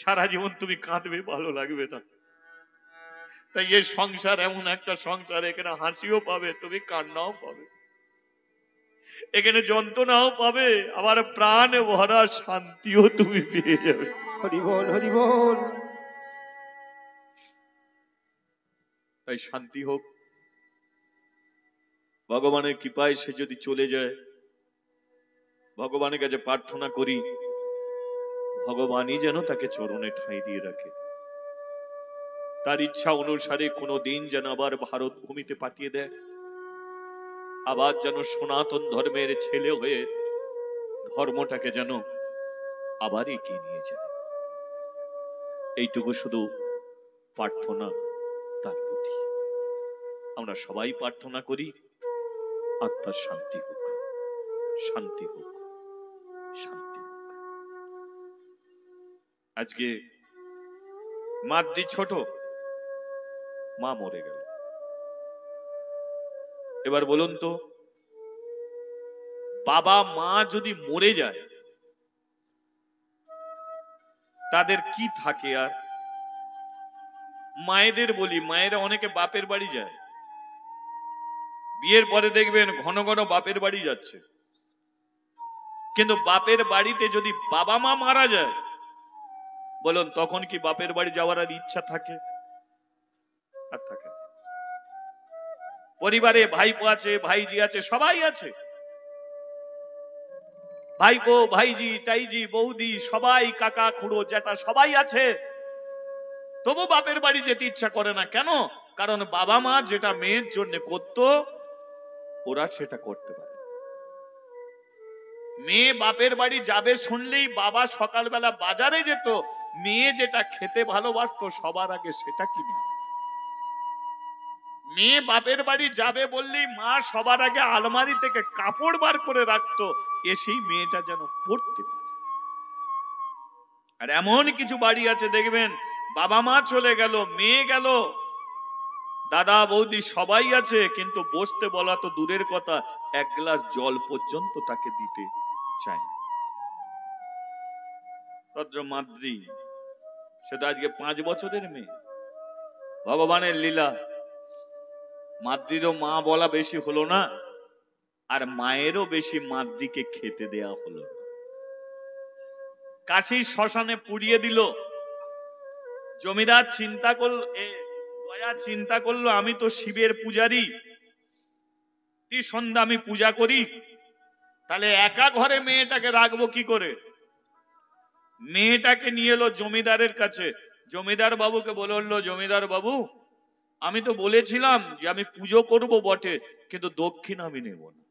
সারা জীবন তুমি কাঁদবে ভালো লাগবে না। তাই এই সংসার এমন একটা সংসার, এখানে হাসিও পাবে তুমি, কান্নাও পাবে, এখানে যন্ত্রণাও পাবে, আবার প্রাণ ভরা শান্তিও তুমি পেয়ে যাবে। হরি বল, হরি বল। তাই শান্তি হোক, ভগবানের কৃপায় সে যদি চলে যায়, ভগবানের কাছে প্রার্থনা করি ভগবানই যেন তাকে চরণে ঠাঁই দিয়ে রাখে, তার ইচ্ছা অনুসারে কোনো দিন যেন আবার ভারত ভূমিতে পাঠিয়ে দেয়, আবার যেন সনাতন ধর্মের ছেলে হয়ে ধর্মটাকে যেন আবার এগিয়ে নিয়ে যায়। এইটুকু শুধু প্রার্থনা তার প্রতি। আমরা সবাই প্রার্থনা করি আত্মার শান্তি হোক। শান্তি হোক, শান্তি হোক। আজকে মাদ্রি ছোট, মা মরে গেল। এবার বলুন তো, বাবা মা যদি মরে যায় তাদের কি থাকে? আর মায়েদের বলি, মায়েরা অনেকে বাপের বাড়ি যায়, বিয়ের পরে দেখবেন ঘন ঘন বাপের বাড়ি যাচ্ছে। কিন্তু বাপের বাড়িতে যদি বাবা মা মারা যায়, বলুন তখন কি বাপের বাড়ি যাওয়ার আর ইচ্ছা থাকে? আর থাকে না। পরিবারে ভাইপো আছে, ভাইজি আছে, সবাই আছে, ভাইপো, ভাইজি, তাইজি, বৌদি, সবাই, কাকা, খুড়ো, জ্যাঠা, সবাই আছে। তবু বাপের বাড়ি যেতে ইচ্ছা করে না। কেন? কারণ বাবা মা যেটা মেয়ের জন্য করত, ওরা সেটা করতে পারে। মেয়ে বাপের বাড়ি যাবে শুনলেই বাবা সকালবেলা বাজারে যেত, মেয়ে যেটা খেতে ভালোবাসতো সবার আগে সেটা কিনে। মেয়ে বাপের বাড়ি যাবে বললেই মা সবার আগে আলমারি থেকে কাপড় বার করে রাখতো, এসেই মেয়েটা যেন পড়তে পারে। আর এমন কিছু বাড়ি আছে দেখবেন, বাবা মা চলে গেল, মেয়ে গেল, দাদা বৌদি সবাই আছে, কিন্তু বসতে বলা তো দূরের কথা, এক গ্লাস জল পর্যন্ত তাকে দিতে চায় না। তদ্র মাদ্রি, সেটা আজকে 5 বছরের মেয়ে। ভগবানের লীলা, মাদ্রিরও মা বলা বেশি হলো না, আর মায়েরও বেশি মাদ্রিকে খেতে দেয়া হলো না। কাশীর শ্মশানে পুড়িয়ে দিল। জমিদার চিন্তা করল, দয়া চিন্তা করলো, আমি তো শিবের পূজারি, সন্ধ্যা আমি পূজা করি, তাহলে একা ঘরে মেয়েটাকে রাখবো কি করে? মেয়েটাকে নিয়ে এলো জমিদারের কাছে। জমিদার বাবুকে বললো, জমিদার বাবু, আমি তো বলেছিলাম যে আমি পুজো করব বটে, কিন্তু দক্ষিণ আমি নেব না।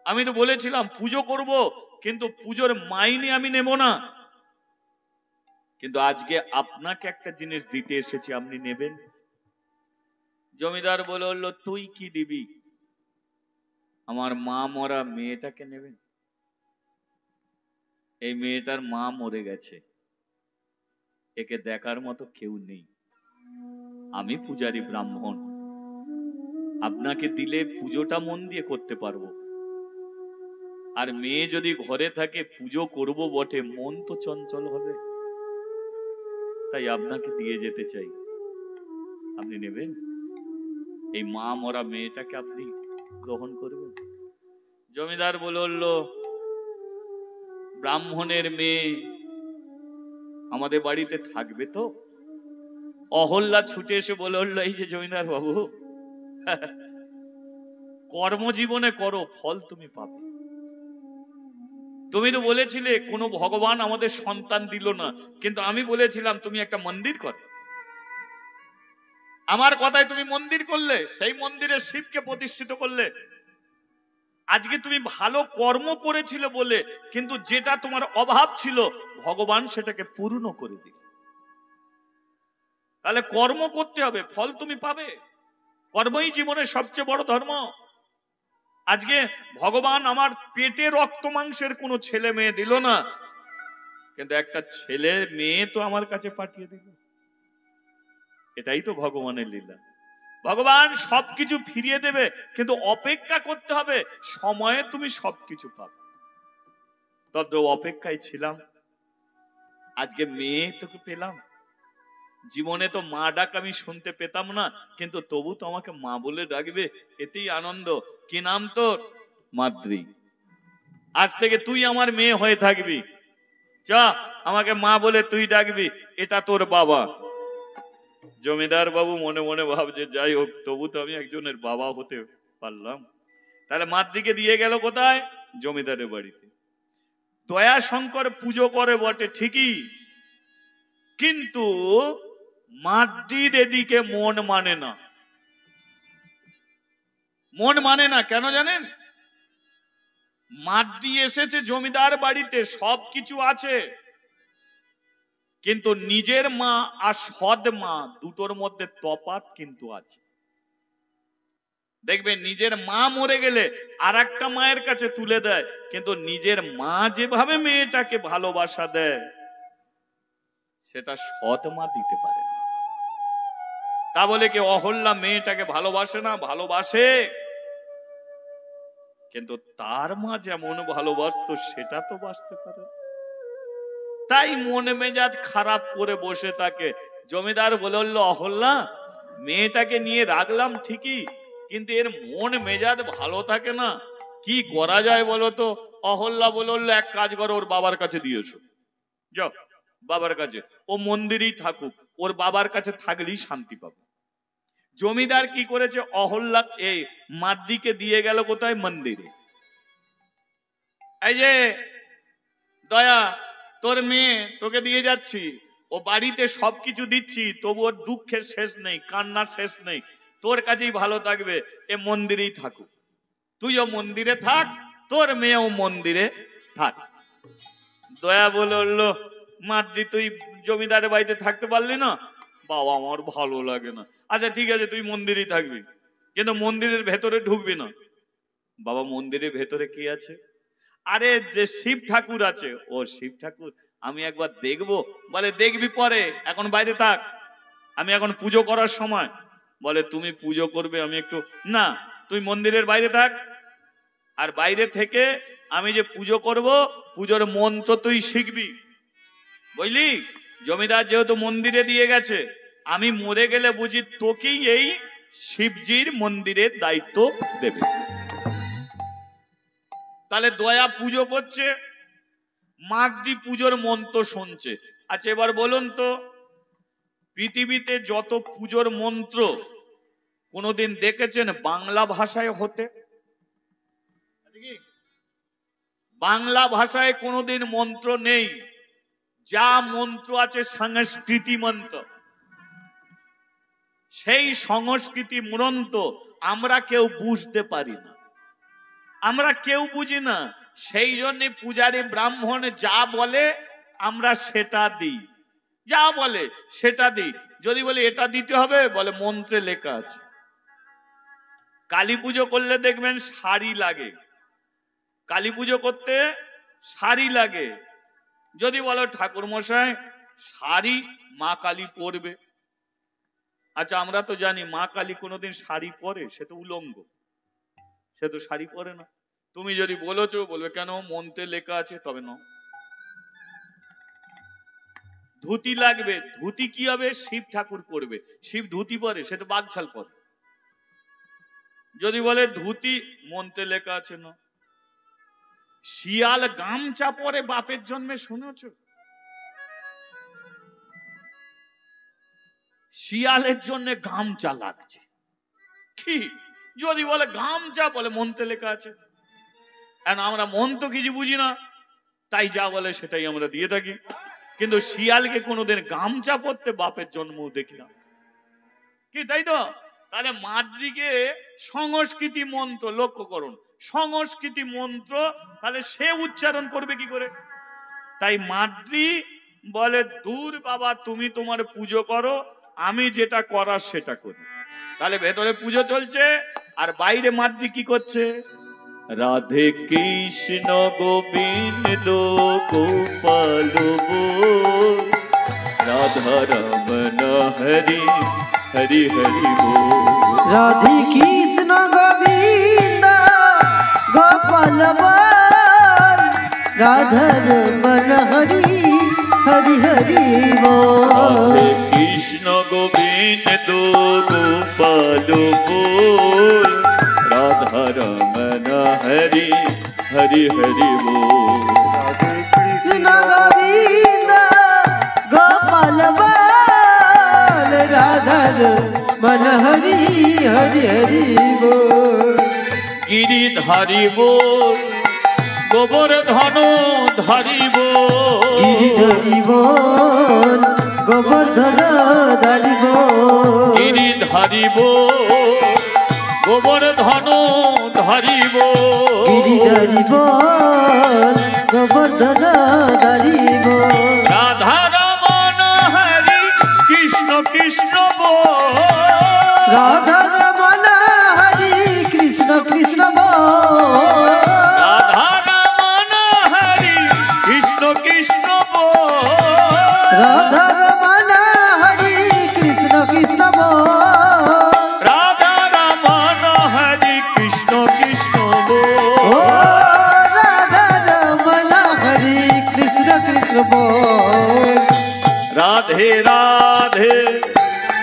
আমি তো বলেছিলাম পুজো করব, কিন্তু পুজোর মাইনে আমি নেব না। কিন্তু আজকে আপনাকে একটা জিনিস দিতে এসেছি, আপনি নেবেন? জমিদার বলল, তুই কি দিবি? আমার মা মরা মেয়েটাকে নেবেন? এই মেয়েটার মা মরে গেছে, একে দেখার মতো কেউ নেই। আমি পূজারী ব্রাহ্মণ, আপনাকে দিলে পুজোটা মন দিয়ে করতে পারবো, আর মেয়ে যদি ঘরে থাকে পুজো করব বটে, মন তো চঞ্চল হবে। তাই আপনাকে দিয়ে যেতে চাই, আপনি নেবেন? এই মা মরা মেয়েটাকে আপনি গ্রহণ করবেন? জমিদার বলল, ব্রাহ্মণের মেয়ে আমাদের বাড়িতে থাকবে তো? অহল্যা ছুটে এসে বলল, এই যে জমিদার বাবু, কর্মজীবনে করো, ফল তুমি পাবে। তুমি তো বলেছিলে কোনো ভগবান আমাদের সন্তান দিল না, কিন্তু আমি বলেছিলাম তুমি একটা মন্দির করো। আমার কথায় তুমি মন্দির করলে, সেই মন্দিরে শিবকে প্রতিষ্ঠিত করলে। আজকে তুমি ভালো কর্ম করেছিলে বলে, কিন্তু যেটা তোমার অভাব ছিল ভগবান সেটাকে পূর্ণ করে দিল। তাহলে কর্ম করতে হবে, ফল তুমি পাবে। কর্মই জীবনের সবচেয়ে বড় ধর্ম। আজকে ভগবান আমার পেটে রক্ত মাংসের কোনো ছেলে মেয়ে দিল না, কিন্তু একটা ছেলে মেয়ে তো আমার কাছে পাঠিয়ে দিল। এটাই তো ভগবানের লীলা। ভগবান সবকিছু ফিরিয়ে দেবে, কিন্তু অপেক্ষা করতে হবে, সময়ে তুমি সবকিছু পাবে। তদ্র অপেক্ষায় ছিলাম, আজকে মেয়ে তোকে পেলাম। জীবনে তো মা ডাক আমি শুনতে পেতাম না, কিন্তু তবু তো আমাকে মা বলে ডাকবে, এতেই আনন্দ। কি নাম তোর? মাদ্রি। আজ থেকে তুই আমার মেয়ে হয়ে থাকবি, যা আমাকে মা বলে তুই ডাকবি, এটা তোর বাবা। জমিদার বাবু মনে মনে ভাবছে, যাই হোক, তবু তো আমি একজনের বাবা হতে পারলাম। তাহলে মাদ্রিকে দিয়ে গেল কোথায়? জমিদারের বাড়িতে। দয়া শঙ্কর পুজো করে বটে ঠিকই, কিন্তু মাদ্রির এদিকে মন মানে না। মন মানে না কেন জানেন? মাদ্রি এসেছে জমিদার বাড়িতে, সবকিছু আছে, কিন্তু নিজের মা আর সৎ মা দুটোর মধ্যে তফাৎ কিন্তু আছে। দেখবে নিজের মা মরে গেলে আর একটা মায়ের কাছে তুলে দেয়, কিন্তু নিজের মা যেভাবে মেয়েটাকে ভালোবাসা দেয় সেটা সৎ মা দিতে পারে না। তা বলে কি অহল্যা মেয়েটাকে ভালোবাসে না? ভালোবাসে, কিন্তু তার মা যেমন ভালোবাসতো সেটা তো বাঁচতে পারে। তাই মনে মেজাজ খারাপ করে বসে থাকে। জমিদার বলল, অহল্যা মেয়েটাকে নিয়ে রাখলাম ঠিকই, কিন্তু এর মন মেজাজ ভালো থাকে না, কি করা যায় বলো তো? অহল্যা বলল, এক কাজ করো, ওর বাবার কাছে দিয়েছো, যাও বাবার কাছে, ও মন্দিরেই থাকুক, ওর বাবার কাছে থাকলেই শান্তি পাবে। জমিদার কি করেছে, অহল্যা এই মাদ্রিকে দিয়ে গেল কোথায়? মন্দিরে। এই যে দয়া, তোর মেয়ে তোকে দিয়ে যাচ্ছি, ও বাড়িতে সবকিছু দিচ্ছি, তবু ওর দুঃখের শেষ নেই, কান্নার শেষ নেই, তোর কাছেই ভালো থাকবে, এ মন্দিরেই থাকুক, তুইও মন্দিরে থাক, তোর মেয়েও মন্দিরে থাক। দয়া বলল, মাদ্রি তুই জমিদারের বাড়িতে থাকতে পারলি না? বাবা আমার ভালো লাগে না। আচ্ছা ঠিক আছে, তুই মন্দিরেই থাকবি, কিন্তু মন্দিরের ভেতরে ঢুকবি না। বাবা মন্দিরের ভেতরে কি আছে? আরে যে শিব ঠাকুর আছে। ও শিব ঠাকুর, আমি একবার দেখবো। বলে দেখবি পরে, এখন বাইরে থাক, আমি এখন পুজো করার সময়। বলে তুমি পুজো করবে, আমি একটু না, তুই মন্দিরের বাইরে থাক, আর বাইরে থেকে আমি যে পুজো করব পুজোর মন্ত্র তুই শিখবি, বুঝলি? জমিদার যেহেতু মন্দিরে দিয়ে গেছে, আমি মরে গেলে বুঝি তোকেই এই শিবজির মন্দিরের দায়িত্ব দেবে। তাহলে দয়া পুজো করছে, মাদ্রি পুজোর মন্ত্র শুনছে। আচ্ছা এবার বলুন তো, পৃথিবীতে যত পুজোর মন্ত্র কোনোদিন দেখেছেন বাংলা ভাষায় হতে? বাংলা ভাষায় কোনোদিন মন্ত্র নেই। যা মন্ত্র আছে সংস্কৃতি মন্ত্র। সেই সংস্কৃতি মন্ত্র আমরা কেউ বুঝতে পারি না, আমরা কেউ বুঝি না। সেই জন্য পূজারী ব্রাহ্মণ যা বলে আমরা সেটা দিই, যা বলে সেটা দিই। যদি বলে এটা দিতে হবে, বলে মন্ত্রে লেখা আছে। কালী পুজো করলে দেখবেন শাড়ি লাগে, কালী পুজো করতে শাড়ি লাগে। যদি বলো ঠাকুর মশাই শাড়ি মা কালী পরবে, আচ্ছা আমরা তো জানি মা কালী কোনোদিন শাড়ি পরে? সে তো উলঙ্গ, সে তো শাড়ি পরে না। তুমি যদি বলেছো, বলবে কেন মন্ত্রে লেখা আছে, তবে না। ধুতি লাগবে, ধুতি কি হবে? শিব ঠাকুর পরবে, শিব ধুতি পরে, সে তো বাগছাল পরে। যদি বলে ধুতি মন্ত্রে লেখা আছে না। শিয়াল গামছা পরে বাপের জন্মে, শুনেছ? শিয়ালের জন্য গামছা লাগছে কি? যদি বলে গামছা, বলে মন্ত্রে লেখা আছে। আমরা মন তো কিছু বুঝি না, তাই যা বলে সেটাই আমরা দিয়ে থাকি। কিন্তু শিয়ালকে কোনোদিন গামছা পরতে বাপের জন্ম দেখি না, কি তাই তো? তাহলে মাদ্রিকে সংস্কৃতি মন্ত্র, লক্ষ্য করুন, সংস্কৃতি মন্ত্র, তাহলে সে উচ্চারণ করবে কি করে? তাই মাদ্রি বলে, দূর বাবা, তুমি তোমার পুজো করো, আমি যেটা করার সেটা করি। তাহলে ভেতরে পুজো চলছে, আর বাইরে মাদ্রি কি করছে? রাধে কৃষ্ণ গোবিন্দ গোপাল বল, রাধা রমন হরি হরি হরি বল। রাধে কৃষ্ণ গোবিন্দ গোপাল বল, রাধা রমন হরি হরি হরি বল। রাধে কৃষ্ণ গোবিন্দ গোপাল বল, রাধা রমন হরি হরি হরি বল। রাধে কৃষ্ণ গোবিন্দ গোপাল বল, রাধা রমন হরি হরি হরি বল। গিরিধারী বল, গোবর্ধন ধারী বল। গিরিধারী বল, গোবর্ধন ধারী বল। গিরিধারী বল, গোবর্ধন ধারী বল। গিরিধারী বল, গোবর্ধন ধারী বল। রাধা রমন হরি কৃষ্ণ কৃষ্ণ বল। রাধা রমন হরি বল রাধে রাধে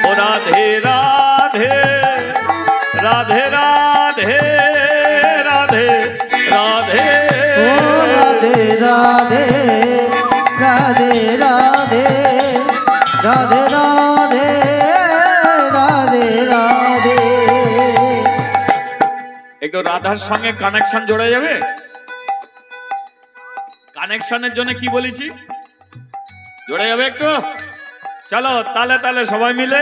ও রাধে রাধে রাধে রাধে রাধে রাধে ও রাধে রাধে রাধে রাধে রাধে রাধে রাধে রাধে। একটু রাধার সঙ্গে কানেকশন জোড়া যাবে। কানেকশনের জন্য কি বলেছি, জোড়া যাবে একটু। চলো তালে তালে সবাই মিলে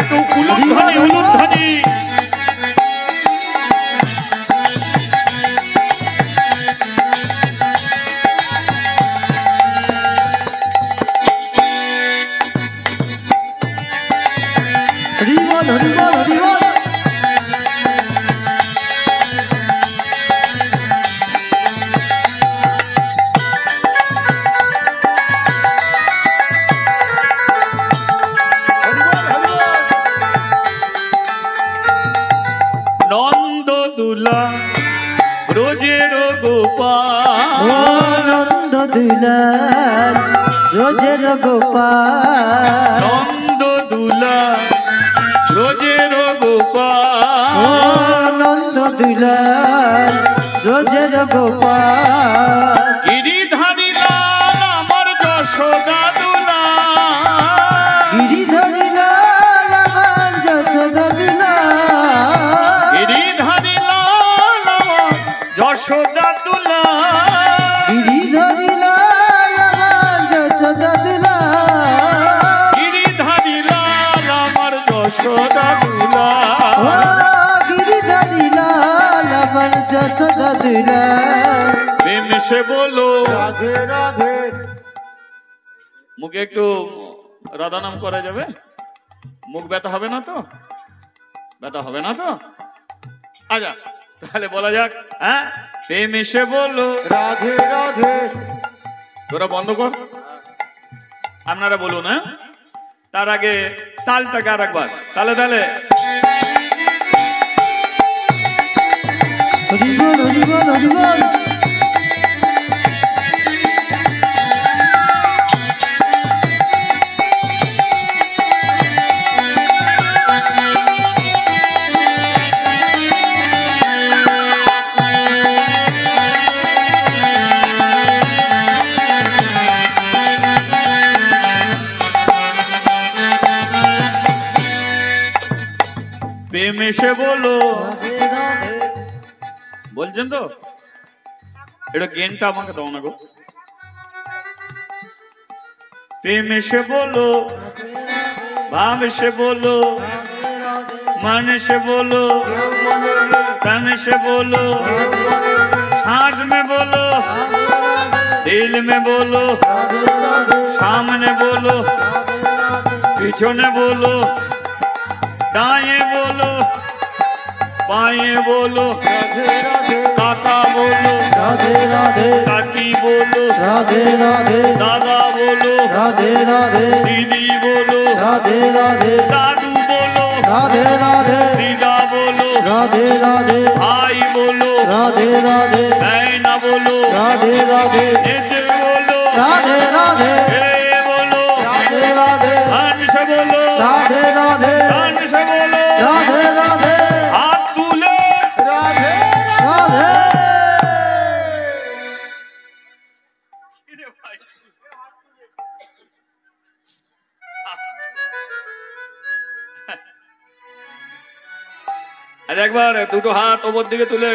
একটু উলুধ্বনি উলুধ্বনি। হরিবল হরিবল হরিবল। নন্দ দুলা ব্রজের গোপাল, ও নন্দ দুলাল রোজের গোপাল, নন্দ দুলা ব্রজের ও গোপাল, নন্দ দুলাল রোজের গোপাল, গিরিধারী লাল আমার যশোদা দুলা, গিরিধারী লাল আমার যশোদা দুলাল, গিরিধারী লাল আমার যশোদা দুলা, গিরিধারী লাল আমার যশোদা দুলাল, গিরিধারী লাল আমার যশোদা দুলা। ও গিরিধারী লাল আমার যশোদা দুলাল। প্রেম সে বলো রাধে রাধে মুখে একটু রাধা নাম করা যাবে, মুখ ব্যথা হবে না তো, ব্যথা হবে না তো। আচ্ছা তাহলে বলা যাক, হ্যাঁ প্রেম এসে বলো রাধে রাধে। তোরা বন্ধ কর, আপনারা বলুন। হ্যাঁ তার আগে তালটাকে আর একবার তালে তালে হরিবল হরিবল হরিবল। প্রেম এসে বলো, বলছেন তো এটা গেনটা আমাকে দাও না গো। প্রেম এসে বলো, ভাব এসে বলো, मन से बोलो, तन से बोलो, सांस में बोलो, दिल में बोलो, सामने बोलो, पीछे बोलो, दाएं बोलो, बाएं बोलो, काका बोलो, राधे राधे काकी बोलो, राधे राधे दादा बोलो, राधे राधे दीदी बोलो, राधे राधे दादू बोलो, राधे राधे दीदा बोलो, राधे राधे भाई बोलो, राधे राधे बहना बोलो, राधे राधे नीचे बोलो, राधे राधे हे बोलो, राधे राधे हंस बोलो, राधे राधे हंस बोलो, राधे राधे हाथ दूले, राधे राधे। एक बार दुटो हाथ ओपर दिके तुले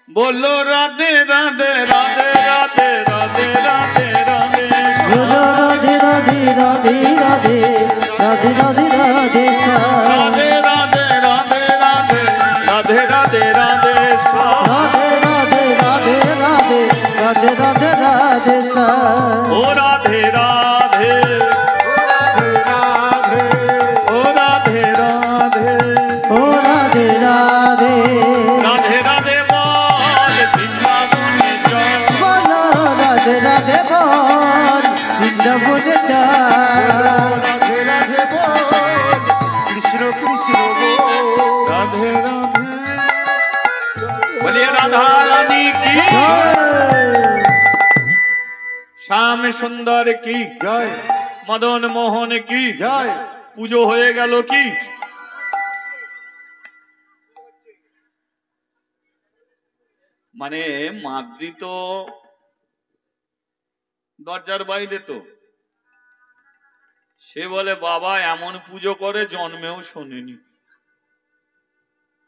बोलो राधे राधे राधे राधे राधे राधे राधे बोलो राधे राधे राधे राधे राधे राधे राधे सा राधे राधे राधे राधे राधे राधे राधे श्याम राधे राधे राधे राधे राधे राधे राधे सा ओ राधे राधे ओ राधे राधे ओ राधे राधे राधे राधे बोल वृंदावन चल बोलो राधे राधे बोल যাব রে চাই রাধে রাধে বল কৃষ্ণ কৃষ্ণ বল রাধে রাধে বলিए राधा रानी की श्याम सुंदर की জয় मदन मोहन की জয় পুজো হয়ে গেল কি মানে মাদ্রি তো দরজার বাইরে তো সে বলে বাবা এমন পুজো করে জন্মেও শোনেনি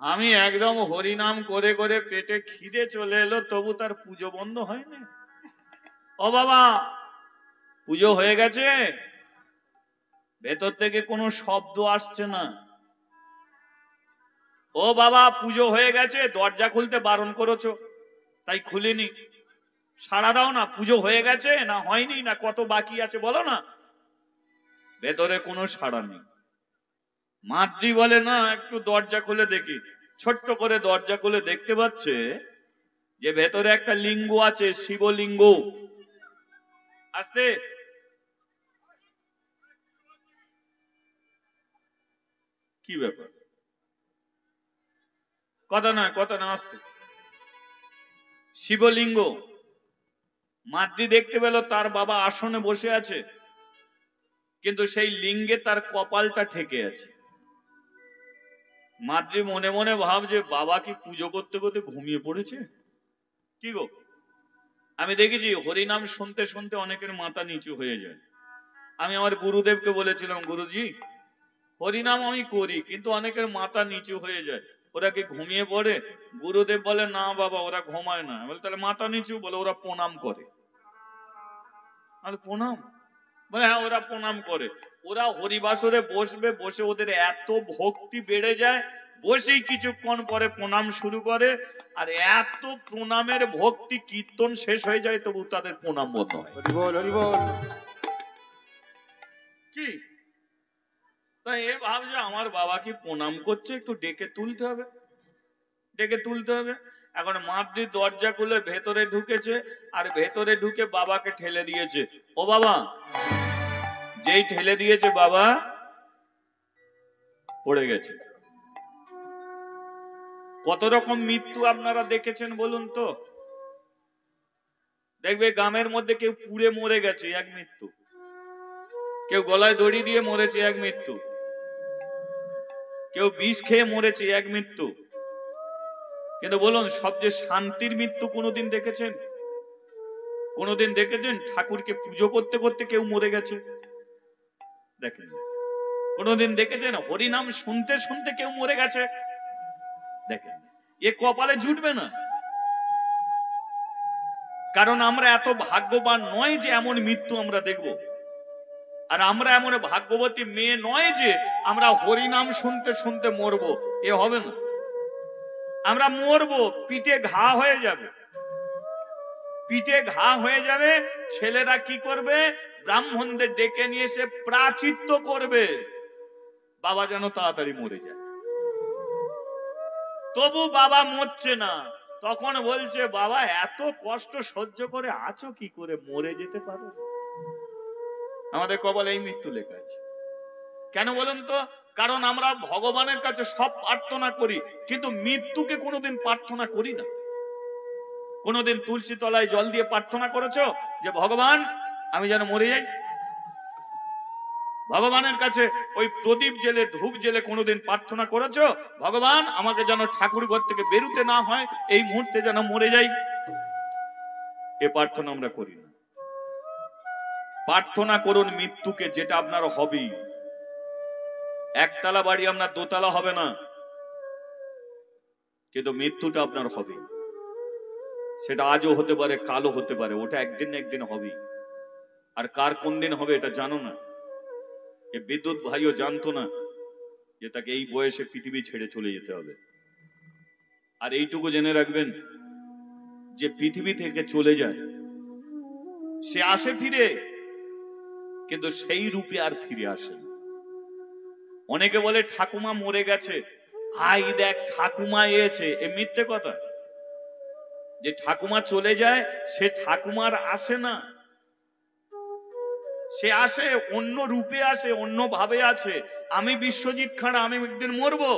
আমি একদম হরিনাম করে করে পেটে খিদে চলে এলো তবু তার পুজো বন্ধ হয়নি ও বাবা পুজো হয়ে গেছে ভেতর থেকে কোনো শব্দ আসছে না ও বাবা পুজো হয়ে গেছে দরজা খুলতে বারণ করেছো তাই খুলিনি সাড়া দাও না পুজো হয়ে গেছে না হয়নি না কত বাকি আছে বলো না ভেতরে কোনো সাড়া নেই মাদ্রি বলে না একটু দরজা খুলে দেখি ছোট্ট করে দরজা খুলে দেখতে পাচ্ছে যে ভেতরে একটা লিঙ্গ আছে শিবলিঙ্গ আস্তে কি ব্যাপার কথা না আস্তে শিবলিঙ্গ মাদ্রি দেখতে পেল তার বাবা আসনে বসে আছে কিন্তু সেই লিঙ্গে তার কপালটা ঠেকে আছে মাদ্রি মনে মনে ভাবছে বাবা কি পুজো করতে করতে ঘুমিয়ে পড়েছে কি গো আমি দেখেছি হরিনাম শুনতে শুনতে অনেকের মাথা নিচু হয়ে যায় আমি আমার গুরুদেবকে বলেছিলাম গুরুজি হরিনাম আমি করি কিন্তু অনেকের মাথা নিচু হয়ে যায় ওরা কি ঘুমিয়ে পড়ে গুরুদেব বলে না বাবা ওরা ঘুমায় না বলে তাহলে মাথা নিচু বলে ওরা প্রণাম করে প্রণাম বলে হ্যাঁ ওরা প্রণাম করে ওরা হরিবাসরে বসবে বসে ওদের এত ভক্তি বেড়ে যায় বসেই কিছুক্ষণ পরে প্রণাম শুরু করে আর এত প্রণামের ভক্তি কীর্তন শেষ হয়ে যায় তবু তাদের প্রণাম বন্ধ হয় হরি বল হরি বল কি তাই এ ভাবছে আমার বাবা কি প্রণাম করছে একটু ডেকে তুলতে হবে এখন মাদ্রি দরজা খুলে ভেতরে ঢুকেছে আর ভেতরে ঢুকে বাবাকে ঠেলে দিয়েছে ও বাবা যেই ঠেলে দিয়েছে বাবা পড়ে গেছে কত রকম মৃত্যু আপনারা দেখেছেন বলুন তো দেখবে গ্রামের মধ্যে কেউ পুড়ে মরে গেছে এক মৃত্যু কেউ গলায় দড়ি দিয়ে মরেছে এক মৃত্যু কেউ বিষ খেয়ে মরেছে এক মৃত্যু কিন্তু বলুন সবচেয়ে শান্তির মৃত্যু কোনোদিন দেখেছেন ঠাকুরকে পুজো করতে করতে কেউ মরে গেছে দেখেন কোনোদিন দেখেছেন হরিনাম শুনতে শুনতে কেউ মরে গেছে দেখেন এ কপালে জুটবে না কারণ আমরা এত ভাগ্যবান নয় যে এমন মৃত্যু আমরা দেখব আর আমরা এমন ভাগ্যবতী মেয়ে নয় যে আমরা হরিনাম শুনতে শুনতে মরবো এ হবে না আমরা মরবো পিঠে ঘা হয়ে যাবে ছেলেরা কি করবে ব্রাহ্মণদের ডেকে নিয়ে এসে প্রাচিত্য করবে বাবা যেন তাড়াতাড়ি মরে যায় তবু বাবা মরছে না তখন বলছে বাবা এত কষ্ট সহ্য করে আছো কি করে মরে যেতে পারো আমাদের কপালে এই মৃত্যু লেখা আছে কেন বলেন তো কারণ আমরা ভগবানের কাছে সব প্রার্থনা করি কিন্তু মৃত্যুকে কোনোদিন প্রার্থনা করি না কোনোদিন তুলসী তলায় জল দিয়ে প্রার্থনা করেছো যে ভগবান আমি যেন মরে যাই ভগবানের কাছে ওই প্রদীপ জেলে ধূপ জেলে কোনোদিন প্রার্থনা করেছো ভগবান আমাকে যেন ঠাকুর ঘর থেকে বেরুতে না হয় এই মুহূর্তে যেন মরে যাই এ প্রার্থনা আমরা করি না প্রার্থনা করুন মৃত্যুকে যেটা আপনার হবেই একতলা বাড়ি আপনার দোতলা হবে না কিন্তু মৃত্যুটা আপনার হবে সেটা আজও হতে পারে কালও হতে পারে ওটা একদিন না একদিন হবে আর কার কোন দিন হবে এটা জানো না এ বিদ্যুৎ ভাইও জানতো না যে তাকে এই বয়সে পৃথিবী ছেড়ে চলে যেতে হবে আর এইটুকু জেনে রাখবেন যে পৃথিবী থেকে চলে যায় সে আসে ফিরে কিন্তু সেই রূপে আর ফিরে আসে না অনেকে বলে ঠাকুমা মরে গেছে আই দেখ ঠাকুমা এসেছে এ মিথ্যে কথা যে ঠাকুমা চলে যায় সে ঠাকুমার আসে না সে আসে অন্য রূপে, আসে অন্য ভাবে আছে। আমি বিশ্বজিৎ খাঁড়া, আমি একদিন মরবো,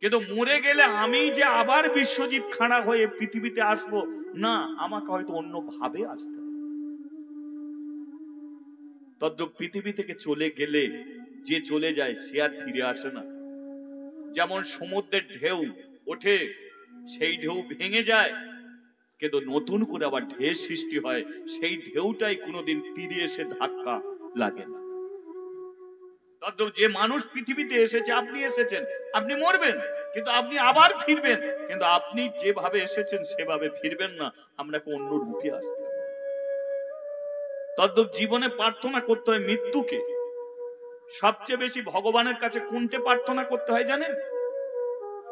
কিন্তু মরে গেলে আমি যে আবার বিশ্বজিৎ খাঁড়া হয়ে পৃথিবীতে আসবো না, আমাকে হয়তো অন্য ভাবে আসতে হবে। তদ্রূপ পৃথিবী থেকে চলে গেলে যে চলে যায় সে আর ফিরে আসে না। যেমন সমুদ্রের ঢেউ ওঠে, সেই ঢেউ ভেঙে যায়, কিন্তু নতুন করে আবার ঢেউ সৃষ্টি হয়, সেই ঢেউটাই কোনোদিন তীরে এসে ধাক্কা লাগে না। তদ্রূপ যে মানুষ পৃথিবীতে এসেছে, আপনি এসেছেন, আপনি মরবেন, কিন্তু আপনি আবার ফিরবেন, কিন্তু আপনি যেভাবে এসেছেন সেভাবে ফিরবেন না, আপনাকে অন্য রূপে আসতে হবে। তদ্রূপ জীবনে প্রার্থনা করতে হয় মৃত্যুকে। সবচেয়ে বেশি ভগবানের কাছে কোনটা প্রার্থনা করতে হয় জানেন?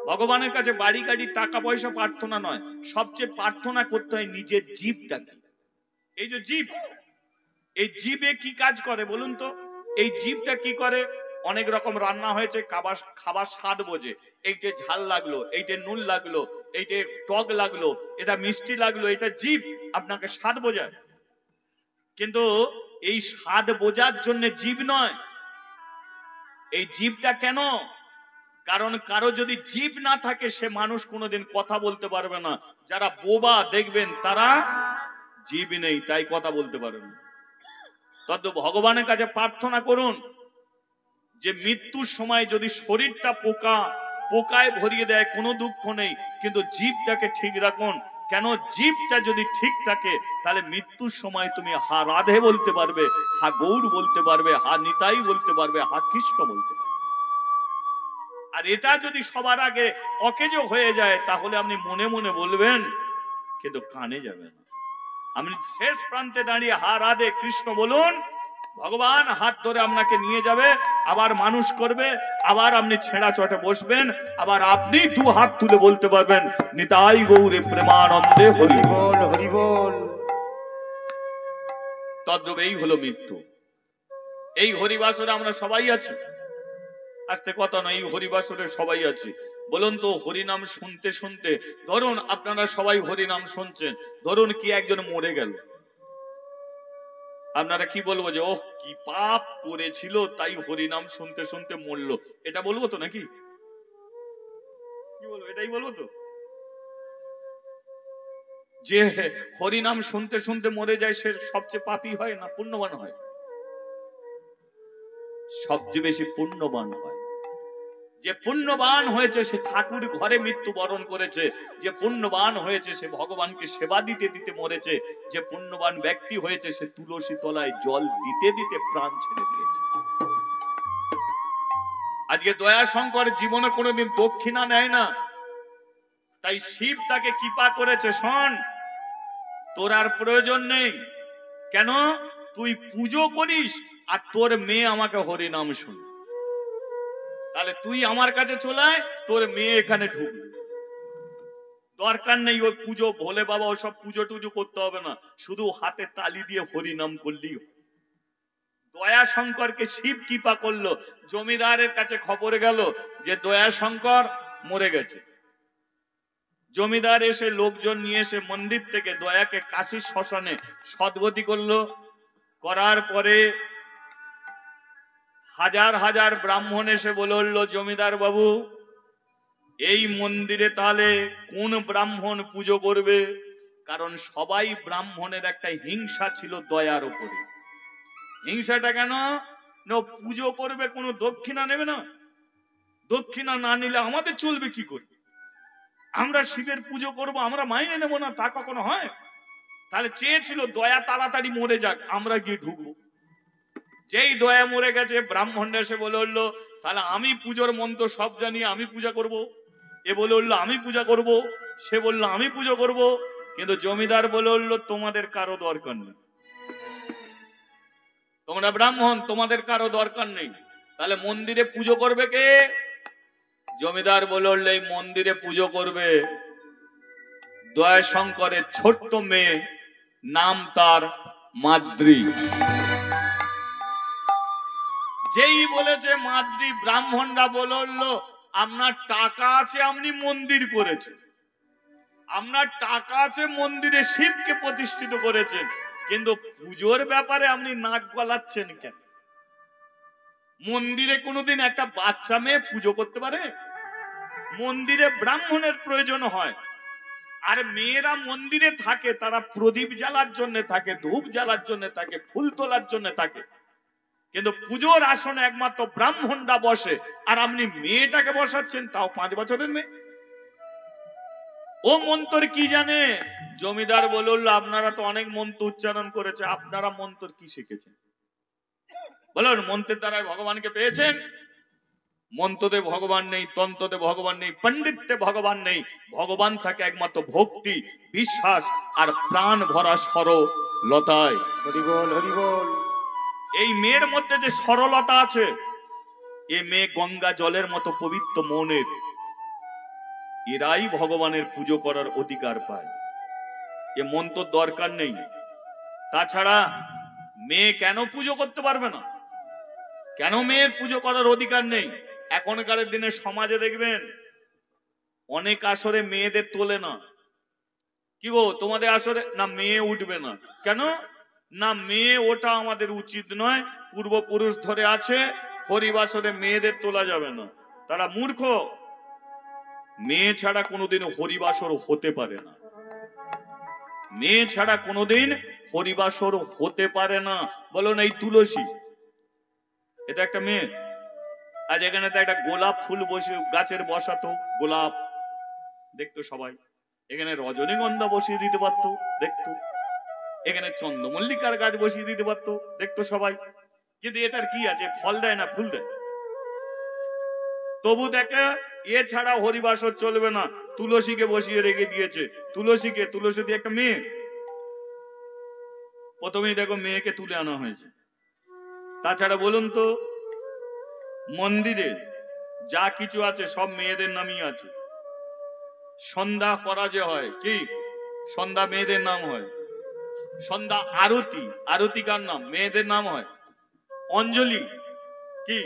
ভগবানের কাছে বাড়ি গাড়ি টাকা পয়সা প্রার্থনা নয়, সবচেয়ে প্রার্থনা করতে হয় নিজের জীবটাকে। এই যে জীব, এই জীবে কি কাজ করে বলুন তো? এই জীবটা কি করে? অনেক রকম রান্না হয়েছে, খাবার স্বাদ বোঝে, এইটা ঝাল লাগলো, এইটা নুন লাগলো, এইটা টক লাগলো, এটা মিষ্টি লাগলো, এটা জীব আপনাকে স্বাদ বোঝায়। কিন্তু এই স্বাদ বোঝার জন্য জীব নয়। এই জীবটা কেন? কারণ কারো যদি জীব না থাকে সে মানুষ কোনোদিন কথা বলতে পারবে না। যারা বোবা দেখবেন তারা জীব নেই, তাই কথা বলতে পারেন। তদ্রূপ ভগবানের কাছে প্রার্থনা করুন যে মৃত্যুর সময় যদি শরীরটা পোকায় ভরিয়ে দেয় কোনো দুঃখ নেই, কিন্তু জীবটাকে ঠিক রাখুন। কেন? জীবটা যদি ঠিক থাকে তাহলে মৃত্যুর সময় তুমি হা রাধে বলতে পারবে, হা গৌর বলতে পারবে, হা নিতাই বলতে পারবে, হা কৃষ্ণ বলতে পারবে। আর এটা যদি সবার আগে অকেজো হয়ে যায় তাহলে আপনি মনে মনে বলবেন, কিন্তু কানে যাবে না। আপনি শেষ প্রান্তে দাঁড়িয়ে হা রাধে কৃষ্ণ বলুন, ভগবান হাত ধরে আপনাকে নিয়ে যাবে, আবার মানুষ করবে, আবার আপনি ছেঁড়া চটে বসবেন, আবার আপনি দু হাত তুলে বলতে পারবেন, নিতাই গৌরে প্রেমানন্দে হরি হরিবল হরিবল। তদ্রূপ এই হলো মৃত্যু। এই হরিবাসরে আমরা সবাই আছি, আজকে কথা নয়, এই হরিবাসরে সবাই আছি। বলুন তো, হরিনাম শুনতে শুনতে, ধরুন আপনারা সবাই হরিনাম শুনছেন, ধরুন কি একজন মরে গেল, আপনারা কি বলবো? যে ওহ কি পাপ করেছিল তাই হরিনাম শুনতে শুনতে মরলো, এটা বলবো তো নাকি? কি বলবো? এটাই বলবো তো। যে হরিনাম শুনতে শুনতে মরে যায় সে সবচেয়ে পাপী হয় না পুণ্যবান হয়? সবচেয়ে বেশি পুণ্যবান হয়। যে পুণ্যবান হয়েছে সে ঠাকুর ঘরে মৃত্যুবরণ করেছে, যে পুণ্যবান হয়েছে সে ভগবানকে সেবা দিতে দিতে মরেছে, যে পুণ্যবান ব্যক্তি হয়েছে সে তুলসী তলায় জল দিতে দিতে প্রাণ ছেড়ে দিয়েছে। আজকে দয়াশঙ্কর জীবনে কোনোদিন দক্ষিণা নেয় না, তাই শিব তাকে কৃপা করেছে, শোন তোর আর প্রয়োজন নেই। কেন? তুই পুজো করিস আর তোর মেয়ে আমাকে হরিনাম শুন, তাহলে তুই আমার কাছে চলে আয়, তোর মেয়ে এখানে ঢুকবে। দরকার নেই ওই পুজো, ভোলে বাবা ওসব পুজো টুজো করতে হবে না, শুধু হাতে তালি দিয়ে হরিনাম করলেই। দয়াশঙ্করকে শিব কৃপা করলো। জমিদারের কাছে খবর গেল যে দয়াশঙ্কর মরে গেছে। জমিদার এসে লোকজন নিয়ে এসে মন্দির থেকে দয়াকে কাশীর শ্মশানে সদ্গতি করলো। করার পরে হাজার হাজার ব্রাহ্মণ এসে বলল, জমিদার বাবু এই মন্দিরে তাহলে কোন ব্রাহ্মণ পুজো করবে? কারণ সবাই ব্রাহ্মণের একটা হিংসা ছিল দয়ার উপরে। হিংসাটা কেন? পুজো করবে, কোনো দক্ষিণা নেবে না, দক্ষিণা না নিলে আমাদের চলবে কি করে? আমরা শিবের পুজো করব, আমরা মাইনে নেব না, তা কখনো হয়? তাহলে চেয়েছিল দয়া তাড়াতাড়ি মরে যাক, আমরা গিয়ে ঢুকবো। যেই দয়া মরে গেছে ব্রাহ্মণ এসে বলে উঠলো, তাহলে আমি পুজোর মন্ত্র সব জানি, আমি পূজা করব। এ বলে উঠলো আমি পূজা করব, সে বললো আমি পুজো করব। কিন্তু জমিদার বলে উঠলো তোমাদের কারো দরকার নেই, তোমরা ব্রাহ্মণ, তোমাদের কারো দরকার নেই। তাহলে মন্দিরে পুজো করবে কে? জমিদার বলে উঠলো এই মন্দিরে পুজো করবে দয়াশঙ্করের ছোট্ট মেয়ে, নাম তার মাদ্রি। যেই বলেছে মাদ্রি, ব্রাহ্মণরা বলে উঠলো আপনার টাকা আছে, আপনি মন্দির করেছেন, আপনার টাকা আছে, মন্দিরে শিবকে প্রতিষ্ঠিত করেছেন, কিন্তু পুজোর ব্যাপারে আপনি নাক গলাচ্ছেন কেন? মন্দিরে কোনোদিন একটা বাচ্চা মেয়ে পুজো করতে পারে? মন্দিরে ব্রাহ্মণের প্রয়োজন হয়, আর মেয়েরা মন্দিরে থাকে তারা প্রদীপ জ্বালার জন্য থাকে, ধূপ জ্বালার জন্য থাকে, ফুল তোলার জন্য থাকে। কিন্তু পুজোর আসনে একমাত্র ব্রাহ্মণরা বসে, আর আপনি মেয়েটাকে বসাচ্ছেন, তাও 5 বছরের মেয়ে। ও মন্ত্র কি জানে? জমিদার বলল, আপনারা তো অনেক মন্ত্র উচ্চারণ করেছে, আপনারা মন্ত্র কি শিখেছেন বলুন? মন্ত্রের দ্বারা ভগবানকে পেয়েছেন? মন্ত্রতে ভগবান নেই, তন্ত্রতে ভগবান নেই, পণ্ডিতে ভগবান নেই। ভগবান থাকে একমাত্র ভক্তি, বিশ্বাস আর প্রাণ ভরা সরলতায়। হরি বল, হরি বল। এই মেয়ের মধ্যে যে সরলতা আছে, এ মেয়ে গঙ্গা জলের মতো পবিত্র মনের। এরাই ভগবানের পুজো করার অধিকার পায়। এ মন্ত্র দরকার নেই। তাছাড়া মেয়ে কেন পুজো করতে পারবে না? কেন মেয়ের পুজো করার অধিকার নেই? এখনকার দিনে সমাজে দেখবেন অনেক আসরে মেয়েদের তোলে না। কি গো, তোমাদের আসরে না মেয়ে উঠবে না কেন? না, মেয়ে ওটা আমাদের উচিত নয়, পূর্বপুরুষ ধরে আছে, হরিবাসরে মেয়েদের তোলা যাবে না। তারা মূর্খ। মেয়ে ছাড়া কোনোদিন হরিবাসর হতে পারে না। মেয়ে ছাড়া কোনোদিন হরিবাসর হতে পারে না। বলুন, এই তুলসী এটা একটা মেয়ে। আজ এখানে তো একটা গোলাপ ফুল বসে গাছের বসাতো, গোলাপ দেখতো সবাই। এখানে রজনীগন্ধা বসিয়ে দিতে পারতো, দেখতো। এখানে চন্দ্রমল্লিকার গাছ বসিয়ে দিতে পারতো, দেখতো সবাই। কিন্তু এটার কি আছে? ফল দেয় না, ফুল দেয়। তবু দেখে এ ছাড়া হরিবাসর চলবে না, তুলসীকে বসিয়ে রেখে দিয়েছে। তুলসীকে, তুলসী দিয়ে একটা মেয়ে। প্রথমেই দেখো মেয়েকে তুলে আনা হয়েছে। তাছাড়া বলুন তো, মন্দিরে যা কিছু আছে সব মেয়েদের নামই আছে। সন্ধ্যা করা যে হয়, কি সন্ধ্যা মেয়েদের নাম হয়। সন্ধ্যা আরতি, আরতি কার নাম? মেয়েদের নাম হয়। অঞ্জলি কি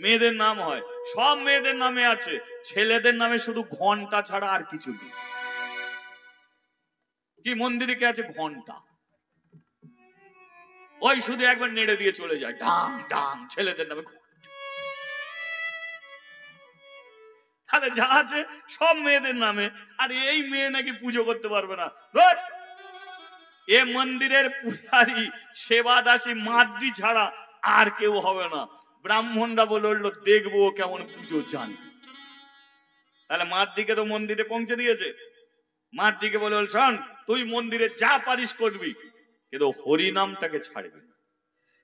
মেয়েদের নাম হয়। সব মেয়েদের নামে আছে। ছেলেদের নামে শুধু ঘন্টা ছাড়া আর কিছু নেই। কি মন্দিরে কে আছে? ঘন্টা। ওই শুধু একবার নেড়ে দিয়ে চলে যায়, ডাং ডাং, ছেলেদের নামে। তাহলে যা আছে সব মেয়েদের নামে, আর এই মেয়ে নাকি পুজো করতে পারবে না। এ মন্দিরের পূজারী, সেবাদাসী, মাদ্রি ছাড়া আর কেউ হবে না। ব্রাহ্মণরা বললো, দেখবো কেমন পুজো জানি। তাহলে মাদ্রিকে তো মন্দিরে পৌঁছে দিয়েছে। মাদ্রিকে বলে, শোন, তুই মন্দিরে যা পারিস করবি, কিন্তু হরি নামটাকে ছাড়বি।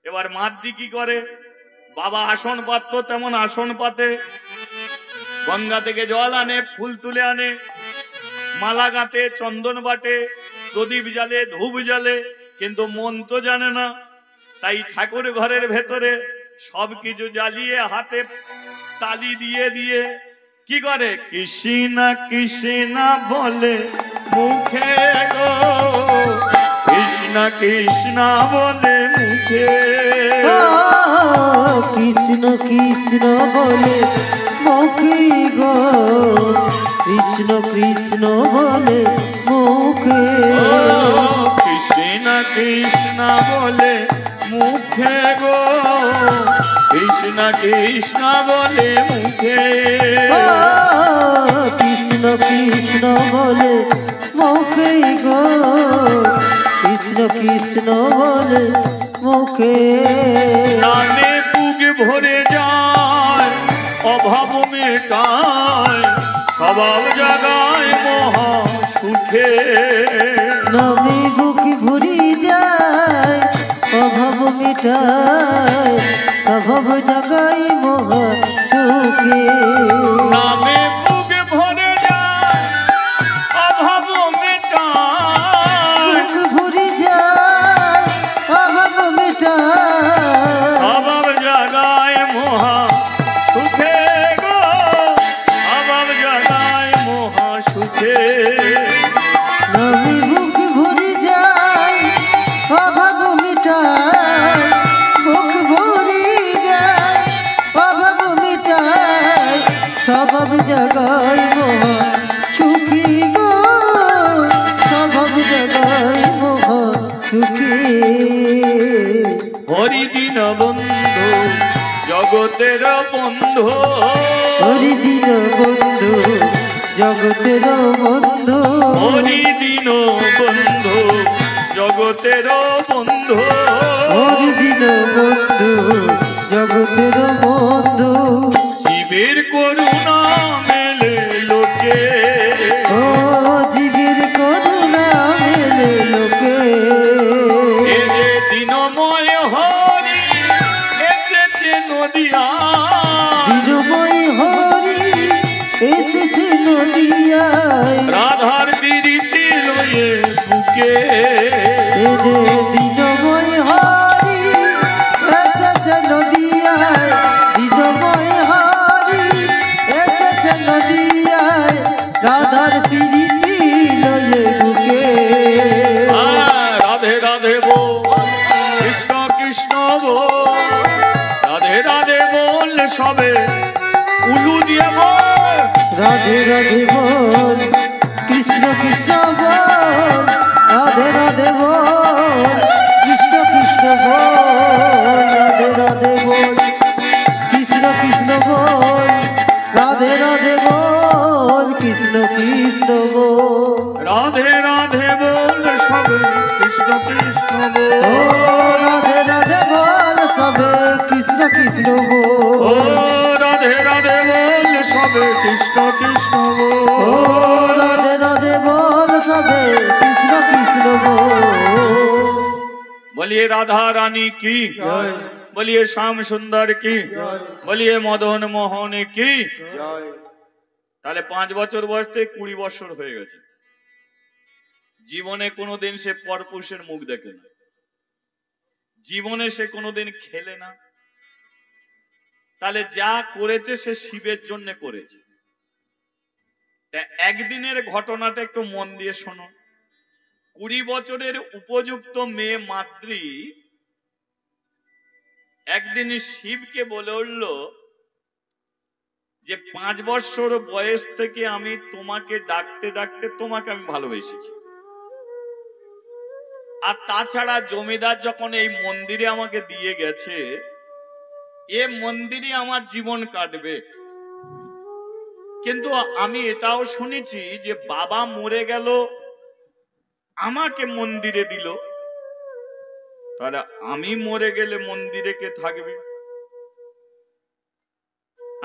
এবার মাদ্রি কি করে? বাবা আসন পাতত, তেমন আসন পাতে, গঙ্গা থেকে জল আনে, ফুল তুলে আনে, মালা গাঁথে, চন্দন বাটে, প্রদীপ জ্বালে, ধূপ জ্বালে, কিন্তু মন্ত্র জানে না। তাই ঠাকুর ঘরের ভেতরে সবকিছু জ্বালিয়ে হাতে তালি দিয়ে দিয়ে কি করে? কৃষ্ণ কৃষ্ণ বলে মুখে গো, কৃষ্ণ কৃষ্ণ বলে মুখে, কৃষ্ণ কৃষ্ণ বলে মুখে গো, কৃষ্ণ কৃষ্ণ বলে মুখে, কৃষ্ণ কৃষ্ণ বলে মুখে গো, কৃষ্ণ কৃষ্ণ বলে মুখে, কৃষ্ণ কৃষ্ণ বলে মুখে গো, কৃষ্ণ কৃষ্ণ বলে মুখে। নামে বুক ভরে যায়, অভাব মেটায়, স্বভাব জাগায় মহা সুখে। নামে বুক ভরে যায়, অভাব মেটায়, স্বভাব জাগায় মহা সুখে। নামে বুক ভরে যায়, অভাব মেটায়, বুক ভরে যায়, অভাব মেটায়, অভাব জাগায় মহা সুখে গো, অভাব জাগায় মহা সুখে। নামে বুক ভরে যায়, অভাব মেটায়, বুক ভরে যায়, অভাব মেটায়, সুখে হরিদিন বন্ধু জগতের বন্ধু, হরিদিন বন্ধু জগতের বন্ধু, হরিদিন বন্ধু জগতের বন্ধু, হরিদিন বন্ধু জগতের বন্ধু। জীবের করুণা মেলে লোকে, ও জীবের করুণা মেলে লোকে, এ যে দিনময় হরি এসেছে নদিয়া, দিনময় হরি এসেছে নদিয়ায়, রাধার প্রীতি লয়ে বুকে, এ যে দিনময় হরি এসেছে নদিয়ায়, দিনময় হরি এসেছে নদিয়ায়, রাধার প্রীতি লয়ে বুকে। রাধে রাধে বল, কৃষ্ণ কৃষ্ণ বল, রাধে রাধে বল সবে উলু দিয়ে বল, রাধে রাধে বল, কৃষ্ণ কৃষ্ণ বল, রাধে রাধে বল, কৃষ্ণ কৃষ্ণ বল, রাধে রাধে বল, কৃষ্ণ কৃষ্ণ বল, রাধে রাধে বল, কৃষ্ণ কৃষ্ণ বল। রাধে রাধে বল সবে কৃষ্ণ কৃষ্ণ ও বল, রাধে রাধে বল সবে কৃষ্ণ কৃষ্ণ ও বল, রাধে রাধে বল সবে কৃষ্ণ কৃষ্ণ ও বল। রাধে রাধে বল সবে কৃষ্ণ কৃষ্ণ বল। बोलिए राधा रानी की, জয় बोलिए श्याम सुंदर की, জয় बोलिए मदन मोहन की। জয়। তাহলে 5 বছর বয়সে 20 বছর হয়ে গেছে, জীবনে কোনোদিন সে পরপুরুষের মুখ দেখে না, জীবনে সে কোনোদিন খেলে না, তাহলে যা করেছে সে শিবের জন্য করেছে। তা একদিনের ঘটনাটা একটু মন দিয়ে শোনো। 20 বছরের উপযুক্ত মেয়ে মাদ্রি একদিন শিবকে বলে উঠল যে 5 বছর বয়স থেকে আমি তোমাকে ডাকতে ডাকতে তোমাকে আমি ভালোবেসেছি, আর তাছাড়া জমিদার যখন এই মন্দিরে আমাকে দিয়ে গেছে, এ মন্দিরে আমার জীবন কাটবে। কিন্তু আমি এটাও শুনেছি যে বাবা মরে গেল, আমাকে মন্দিরে দিল, তাহলে আমি মরে গেলে মন্দিরে কে থাকবে?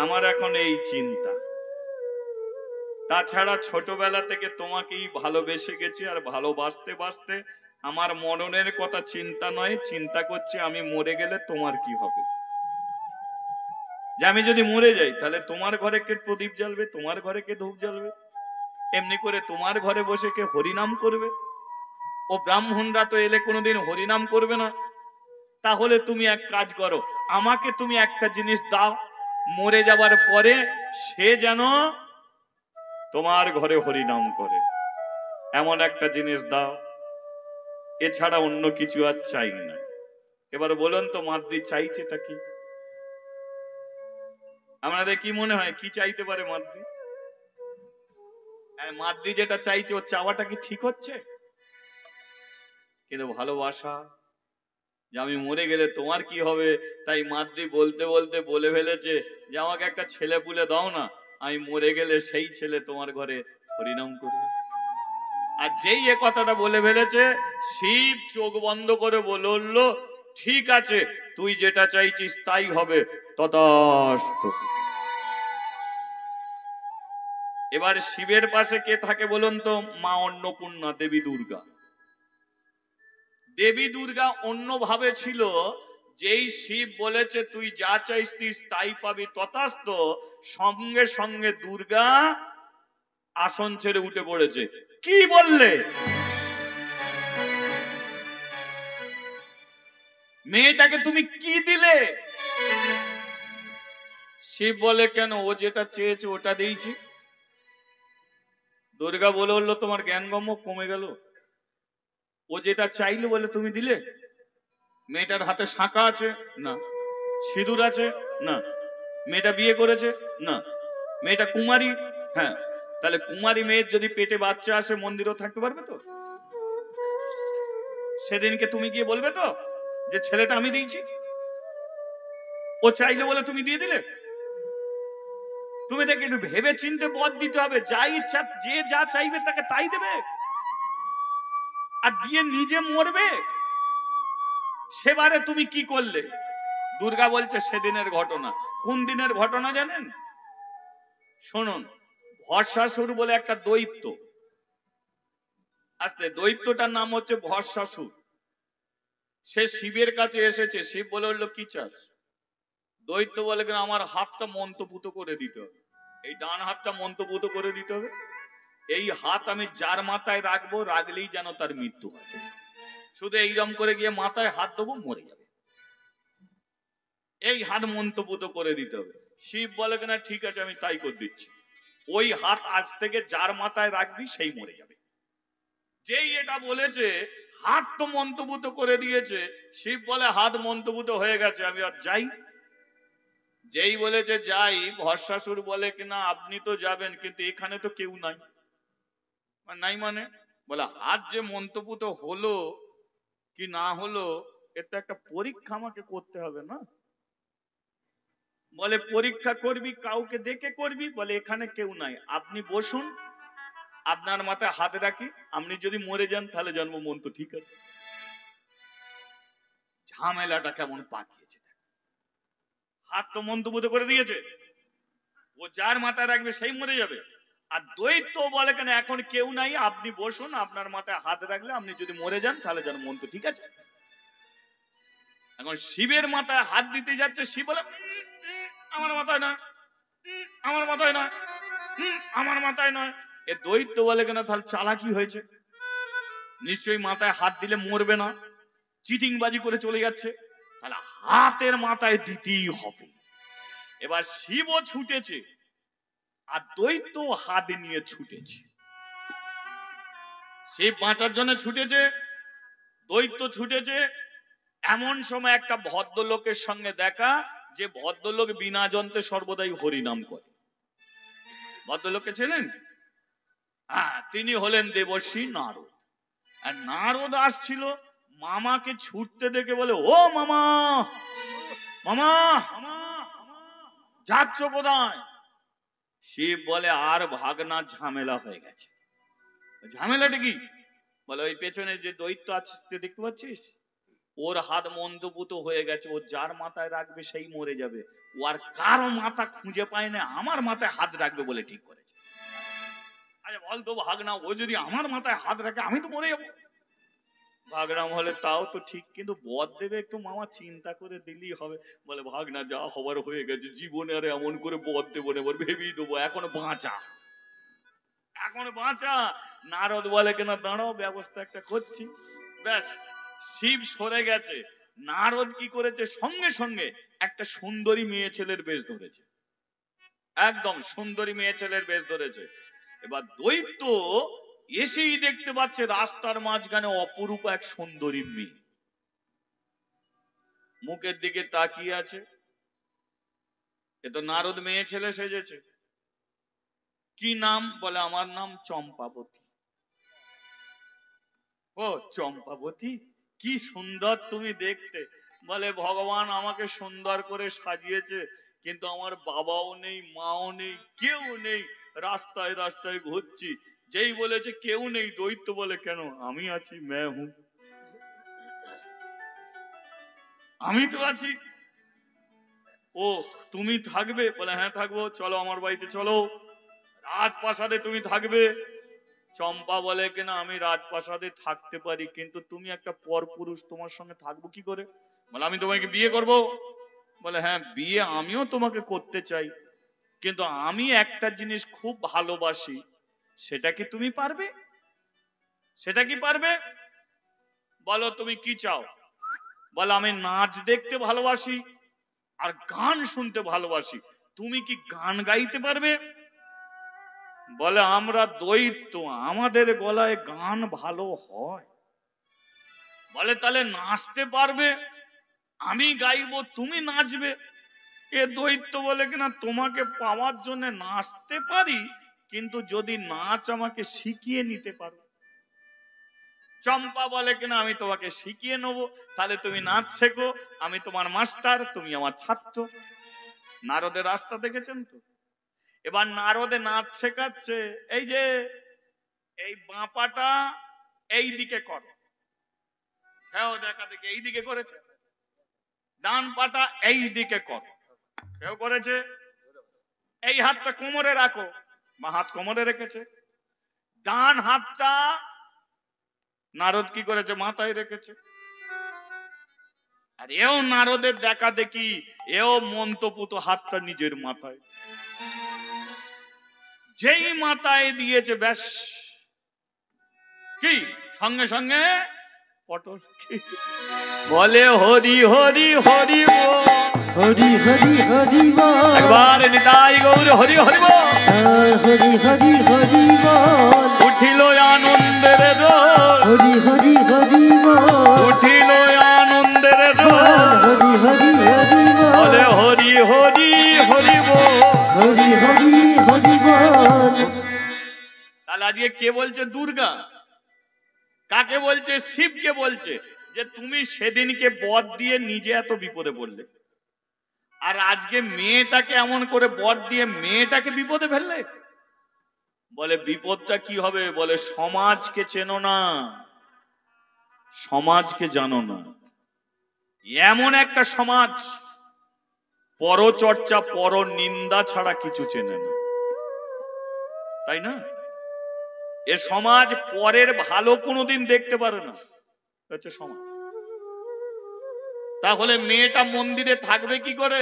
আমার এখন এই চিন্তা। তাছাড়া ছোটবেলা থেকে তোমাকেই ভালোবেসে গেছি, আর ভালোবাসতে বাসতে আমার মরণের কথা চিন্তা নয়, চিন্তা করছি আমি মরে গেলে তোমার কি হবে। যে আমি যদি মরে যাই তাহলে তোমার ঘরে কে প্রদীপ জ্বালবে, তোমার ঘরে কে ধূপ জ্বালবে, এমনি করে তোমার ঘরে বসে কে হরিনাম করবে। ও ব্রাহ্মণরা তো এলে কোনোদিন হরিনাম করবে না। তাহলে তুমি এক কাজ করো, আমাকে তুমি একটা জিনিস দাও, মরে যাবার পরে সে যেন তোমার ঘরে হরিনাম করে, এমন একটা জিনিস দাও, এছাড়া অন্য কিছু আর চাই না। এবার বলুন তো মাদ্রি চাইছেটা কি? আপনাদের কি মনে হয় কি চাইতে পারে মাদ্রি? মাদ্রি যেটা চাইছে ওর চাওয়াটা কি ঠিক হচ্ছে? কিন্তু ভালোবাসা, যে আমি মরে গেলে তোমার কি হবে, তাই মাদ্রি বলতে বলতে বলে ফেলেছে যে আমাকে একটা ছেলে পুলে দাও না, আমি মরে গেলে সেই ছেলে তোমার ঘরে হরিনাম করবে। আর যেই এ কথাটা বলে ফেলেছে, শিব চোখ বন্ধ করে বলে উঠল, ঠিক আছে, তুই যেটা চাইছিস তাই হবে, তথাস্তু। এবার শিবের পাশে কে থাকে বলুন তো? মা অন্নপূর্ণা, দেবী দুর্গা। দেবী দুর্গা অন্যভাবে ছিল, যেই শিব বলেছে তুই যা চাইছিস তাই পাবি তথাস্তু, সঙ্গে সঙ্গে দুর্গা আসন ছেড়ে উঠে পড়েছে। কি বললে? মেয়েটাকে তুমি কি দিলে? শিব বলে কেন, ও যেটা চেয়েছে ওটা দিয়েছি। দুর্গা বলে উঠলো তোমার জ্ঞানগম্য কমে গেল, ও যেটা চাইলো বলে তুমি দিলে। মেয়েটার হাতে শাঁখা আছে না, সিঁদুর আছে না, মেয়েটা বিয়ে করেছে না, মেয়েটা কুমারী, হ্যাঁ, তাহলে কুমারী মেয়ের যদি পেটে বাচ্চা আসে মন্দিরেও থাকতে পারবে তো? সেদিনকে তুমি গিয়ে বলবে তো যে ছেলেটা আমি দিয়েছি, ও চাইলে বলে তুমি দিয়ে দিলে? তুমি দেখে একটু ভেবে চিন্তে পথ দিতে হবে। যা ইচ্ছা, যে যা চাইবে তাকে তাই দেবে, আর দিয়ে নিজে মরবে। সেবারে তুমি কি করলে? দুর্গা বলছে সেদিনের ঘটনা। কোন দিনের ঘটনা জানেন? শুনুন, ভস্মাসুর বলে একটা দৈত্য আসতে, দৈত্যটার নাম হচ্ছে ভস্মাসুর। সে শিবের কাছে এসেছে। শিব বলে উঠলো কি চাস? দৈত্য বলে কিনা আমার হাতটা মন্ত্রপুত করে দিতে হবে, এই ডান হাতটা মন্ত্রপুত করে দিতে হবে। এই হাত আমি যার মাথায় রাখবো, রাখলেই যেন তার মৃত্যু হয়। শুধু এইরকম করে গিয়ে মাথায় হাত দেবো, মরে যাবে। এই হাত মন্ত্রপুত করে দিতে হবে। শিব বলে কিনা ঠিক আছে, আমি তাই করে দিচ্ছি। ওই হাত আজ থেকে যার মাথায় রাখবি সেই মরে যাবে। যেই এটা বলেছে, হাত তো মন্ত্রপুত করে দিয়েছে। শিব বলে হাত মন্ত্রপুত হয়ে গেছে, আমি আর যাই। যেই বলেছে যাই, ভস্মাসুর বলে কিনা আপনি তো যাবেন, কিন্তু এখানে তো কেউ নাই। নাই মানে? বলে হাত যে মন্ত্রপুত হলো কি না হলো, এটা একটা পরীক্ষা আমাকে করতে হবে না? বলে পরীক্ষা করবি, কাউকে দেখে করবি? বলে এখানে কেউ নাই, আপনি বসুন, আপনার মাথায় হাত রাখি, আপনি যদি মরে যান তাহলে জন্ম মন্ত্র ঠিক আছে। ঝামেলাটা কেমন পাকিয়েছে। হাত তো মন্ত্রপুত করে দিয়েছে, ও যার মাথায় রাখবে সেই মরে যাবে। আর দৈত্য বলে কেন এখন কেউ নাই, আপনি বসুন, আপনার মাথায় হাত রাখলে আপনি যদি মরে যান তাহলে জন্ম মন্ত্র ঠিক আছে। এখন শিবের মাথায় হাত দিতে যাচ্ছে। শিব বলে আমার মাথায় নয়, আমার মাথায় নয়, আমার মাথায় নয়। এ দৈত্য বলে কেন তাহলে চালাকি হয়েছে, নিশ্চয়ই মাথায় হাত দিলে মরবে না, চিটিংবাজি করে চলে যাচ্ছে, তাহলে হাতের মাথায় দিতেই হবে। এবার শিবও ছুটেছে আর দৈত্য হাত নিয়ে ছুটেছে। শিব বাঁচার জন্য ছুটেছে, দৈত্য ছুটেছে। এমন সময় একটা ভদ্রলোকের সঙ্গে দেখা, যে ভদ্রলোক বিনা যন্ত্রে সর্বদাই হরিনাম করে। ভদ্রলোককে ছিলেন? হ্যাঁ, তিনি হলেন দেবর্ষি নারদ। আর নারদ আসছিল, মামাকে ছুটতে দেখে বলে ও মামা, মামা যাচ্ছ কোথায়? শিব বলে আর ভাগনা, ঝামেলা হয়ে গেছে। ঝামেলাটা কি? বলে ওই পেছনে যে দৈত্য আছে দেখতে পাচ্ছিস, ওর হাত মন্ত্রপুত হয়ে গেছে, ও যার মাথায় রাখবে সেই মরে যাবে। ও আর কারো মাথা খুঁজে পায় না, আমার মাথায় হাত রাখবে বলে ঠিক করেছে। আচ্ছা বলতো ভাগনা, ও যদি আমার মাথায় হাত রাখে আমি তো মরে যাবো। ভাগনা বলে তাও তো ঠিক, কিন্তু বর দেবে একটু মামা, চিন্তা করে দিলেই হবে। বলে ভাগনা যা হবার হয়ে গেছে, জীবনে আর এমন করে বর দেবো না, ভেবেই দেবো, এখন বাঁচা, এখন বাঁচা। নারদ বলে কেন দাঁড়াও, ব্যবস্থা একটা করছি। ব্যাস, শিব সরে গেছে। নারদ কি করেছে, সঙ্গে সঙ্গে একটা সুন্দরী মেয়ে ছেলের বেশ ধরেছে, একদম সুন্দরী মেয়ে ছেলের বেশ ধরেছে। এবার দৈত্য এসেই দেখতে পাচ্ছে রাস্তার মাঝখানে অপরূপ এক সুন্দরী মেয়ে মুখের দিকে তাকিয়ে আছে। এ তো নারদ মেয়ে ছেলে সেজেছে। কি নাম? বলে আমার নাম চম্পাবতী। ও চম্পাবতী, কি সুন্দর তুমি দেখতে। বলে ভগবান আমাকে সুন্দর করে সাজিয়েছে, কিন্তু আমার বাবাও নেই, মাও নেই, কেউ নেই, রাস্তায় রাস্তায় ঘুরছি। যেই বলেছে কেউ নেই, দৈত্য বলে কেন, আমি আছি, मैं हूं, আমি তো আছি। ও তুমি থাকবে? বলে হ্যাঁ থাকবো, চলো আমার বাড়িতে চলো, রাজপ্রাসাদে তুমি থাকবে। চম্পা বলে কিনা আমি রাজপ্রাসাদে থাকতে পারি, কিন্তু তুমি একটা পরপুরুষ, তোমার সঙ্গে থাকবো কি করে? বলে আমি তোমাকে বিয়ে করব। বলে হ্যাঁ বিয়ে আমিও তোমাকে করতে চাই, কিন্তু আমি একটা জিনিস খুব ভালোবাসি, সেটা কি তুমি পারবে? সেটা কি পারবে? বলো তুমি কি চাও? বলে আমি নাচ দেখতে ভালোবাসি আর গান শুনতে ভালোবাসি, তুমি কি গান গাইতে পারবে? বলে আমরা দৈত্য, আমাদের গলায় গান ভালো হয়। বলে তাহলে নাচতে পারবে? আমি গাইবো, তুমি নাচবে। এ দৈত্য বলে কিনা তোমাকে পাওয়ার জন্য নাচতে পারি, কিন্তু যদি নাচ আমাকে শিখিয়ে নিতে পারো। চম্পা বলে কিনা আমি তোমাকে শিখিয়ে নেবো, তাহলে তুমি নাচ শেখো, আমি তোমার মাস্টার, তুমি আমার ছাত্র। নারদের রাস্তা দেখেছেন তো? এবার নারদে নাচ শেখাচ্ছে, এই যে এই বাঁপাটা এই দিকে কর, সেও দেখা দেখে এই দিকে করেছে, ডান পাটা এই দিকে কর, সেও করেছে, এই হাতটা কোমরে রাখো, বা হাত কোমরে রেখেছে, ডান হাতটা নারদ কি করেছে, মাথায় রেখেছে। আর এও নারদের দেখা দেখি, এও মন্তপুত হাতটা নিজের মাথায়, যেই মাথায় দিয়েছে ব্যাস কি সঙ্গে সঙ্গে পটল বলে হরি হরি হরি বল, হরি হরি হরি বল, একবার নিতাই গৌর হরি হরি বল, হরি হরি হরি বল, উঠিল আনন্দের দোল, হরি হরি হরি বল, উঠিল আনন্দের দোল, হরি হরি হরি বল, বলে হরি হরি হরি বল, হরি হরি হরি বল। তাহলে আজকে কে বলছে? দুর্গা। কাকে বলছে? শিবকে বলছে যে তুমি সেদিনকে বর দিয়ে নিজে এত বিপদে পড়লে, আর আজকে মেয়েটাকে এমন করে বর দিয়ে মেয়েটাকে বিপদে ফেললে। বলে বিপদটা কি হবে? বলে সমাজকে চেনো না, সমাজকে জানো না। এমন একটা সমাজ পরচর্চা পর নিন্দা ছাড়া কিছু চেনে না, তাই না? এ সমাজ পরের ভালো কোনোদিন দেখতে পারে না, হচ্ছে সমাজ। তাহলে মেয়েটা মন্দিরে থাকবে কি করে?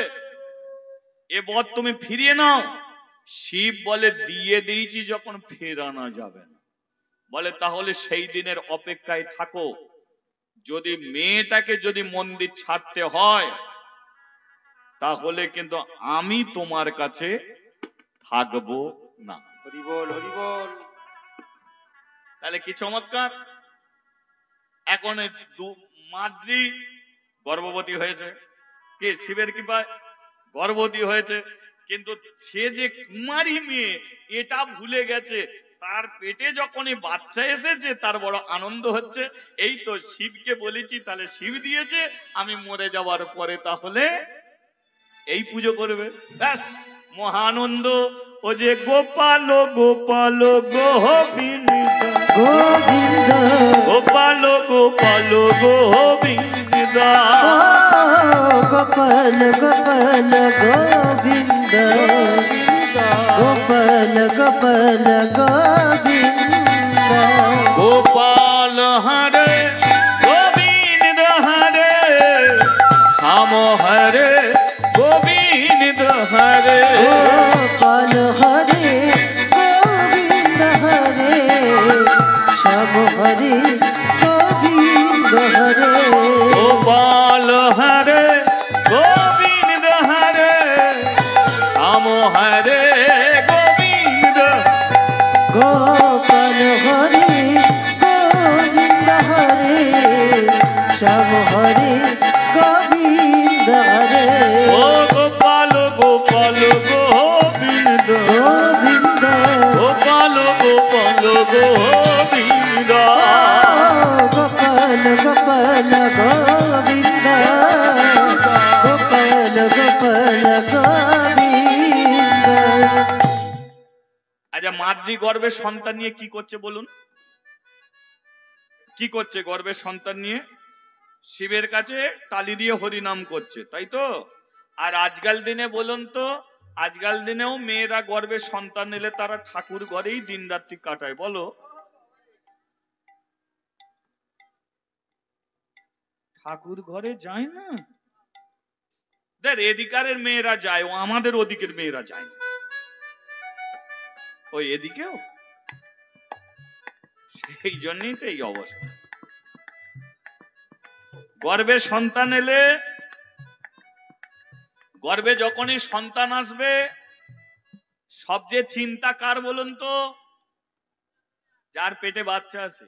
এ বর তুমি ফিরিয়ে নাও। শিব বলে দিয়ে দিয়েছি যখন ফেরানো যাবে না। বলে তাহলে সেই দিনের অপেক্ষায় থাকো, যদি মেয়েটাকে যদি মন্দির ছাড়তে হয় তাহলে কিন্তু আমি তোমার কাছে থাকবো না। হরি বল, হরি বল। তাহলে কি চমৎকার! এখন মাদ্রি গর্ভবতী হয়েছে, কে? শিবের কৃপায় গর্ভবতী হয়েছে, কিন্তু সে যে কুমারী মেয়ে এটা ভুলে গেছে। তার পেটে যখনই বাচ্চা এসেছে তার বড় আনন্দ হচ্ছে, এই তো শিবকে বলেছি, তাহলে শিব দিয়েছে, আমি মরে যাওয়ার পরে তাহলে এই পুজো করবে, ব্যাস মহানন্দ। ও যে গোপাল গোপাল গোবিন্দ, গোবিন্দ গোপাল গোপাল গোবিন্দ, গোপাল গোপাল গোবিন্দ, গোপাল গোপাল গোবিন্দ, গোপাল হরে গোবিন্দ হরে, শ্যাম হরে গোবিন্দ হরে, গোপাল হরে গোবিন্দ হরে, শ্যাম হরে গোবিন্দ হরে, গোপাল হরে গোবিন্দ হরে, শ্যাম হরে গোবিন্দ, গোপাল হরে গোবিন্দ হরে, শ্যাম হরে গোবিন্দ হরে, ও গোপাল গোপাল গোবিন্দ, গোবিন্দ গোপাল গোপাল গোবিন্দ, গোপাল গোপাল গোবিন্দ, গোপাল গোপাল গোবিন্দ। আচ্ছা, মাতৃ গর্ভের সন্তান নিয়ে কি করছে বলুন? কি করছে গর্ভের সন্তান নিয়ে? শিবের কাছে তালি দিয়ে হরিনাম করছে, তাই তো? আর আজকাল দিনে বলুন তো, আজকাল দিনেও মেয়েরা গর্ভের সন্তান নিলে তারা ঠাকুর ঘরেই দিন রাত্রি কাটায়, বলো? ঠাকুর ঘরে যায় না। দেখ, এদিকারের মেয়েরা যায়, ও আমাদের ওদিকের মেয়েরা যায় না। ওই এদিকেও সেই জন্যই তো এই অবস্থা। গর্ভে সন্তান এলে, গর্ভে যখনই সন্তান আসবে সবচেয়ে চিন্তা কার বলুন তো? যার পেটে বাচ্চা আছে।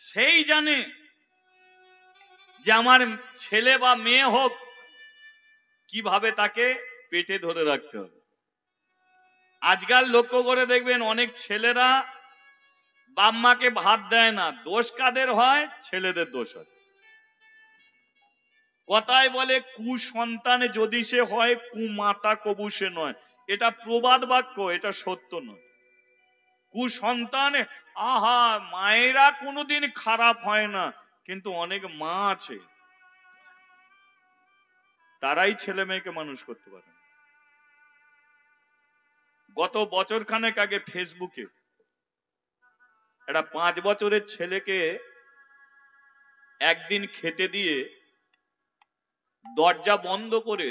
সেই জানে যে আমার ছেলে বা মেয়ে হোক, কিভাবে তাকে পেটে ধরে রাখতে হবে। আজকাল লক্ষ্য করে দেখবেন অনেক ছেলেরা বাপ মাকে ভাত দেয় না, দোষ কাদের হয়? ছেলেদের দোষ হয়। কথায় বলে কুসন্তান যদি সে হয় কুমাতা কবু সে নয়। এটা প্রবাদ বাক্য, এটা সত্য নয়। কুসন্তান, আহা, মায়েরা কোনোদিন খারাপ হয় না, কিন্তু অনেক মা আছে তারাই ছেলে মেয়েকে মানুষ করতে পারে। গত বছর খানেক আগে ফেসবুকে একটা 5 বছরের ছেলেকে একদিন খেতে দিয়ে দরজা বন্ধ করে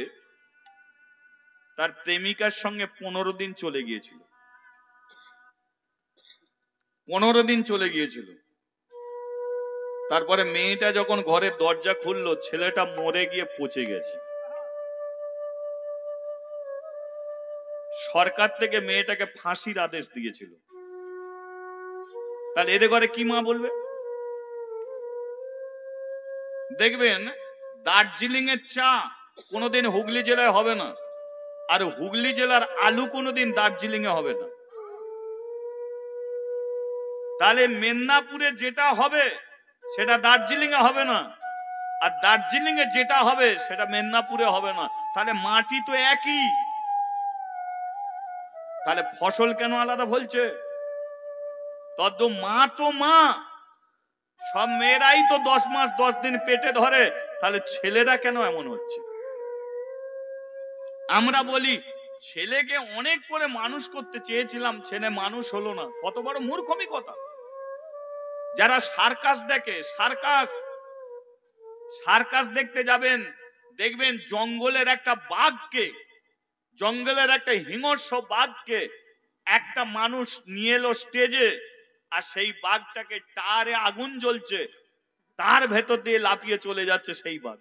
তার প্রেমিকার সঙ্গে 15 দিন চলে গিয়েছিল। 15 দিন চলে গিয়েছিল। তারপরে মেয়েটা যখন ঘরের দরজা খুললো, ছেলেটা মরে গিয়ে পচে গেছে। সরকার থেকে মেয়েটাকে ফাঁসির আদেশ দিয়েছিল। তাহলে এদের ঘরে কি মা বলবে? দেখবেন দার্জিলিং এর চা কোনোদিন হুগলি জেলায় হবে না, আর হুগলি জেলার আলু কোনোদিন দার্জিলিং এ হবে না। তাহলে মেদিনীপুরে যেটা হবে সেটা দার্জিলিং এ হবে না, আর দার্জিলিং এ যেটা হবে সেটা মেদিনীপুরে হবে না। তাহলে মাটি তো একই, তাহলে ফসল কেন আলাদা বলছে? তদ্দ মা তো মা, সব মেয়েরাই তো 10 মাস 10 দিন পেটে ধরে, তাহলে ছেলেরা কেন এমন হচ্ছে? আমরা বলি ছেলেকে অনেক করে মানুষ করতে চেয়েছিলাম, ছেলে মানুষ হলো না। কত বড় মূর্খমি কথা! যারা সার্কাস দেখে, সার্কাস দেখতে যাবেন, দেখবেন জঙ্গলের একটা বাঘকে, জঙ্গলের একটা হিংস্র বাঘকে একটা মানুষ নিয়ে এলো স্টেজে, আর সেই বাঘটাকে টারে আগুন জ্বলছে, তার ভেতর দিয়ে লাফিয়ে চলে যাচ্ছে সেই বাঘ।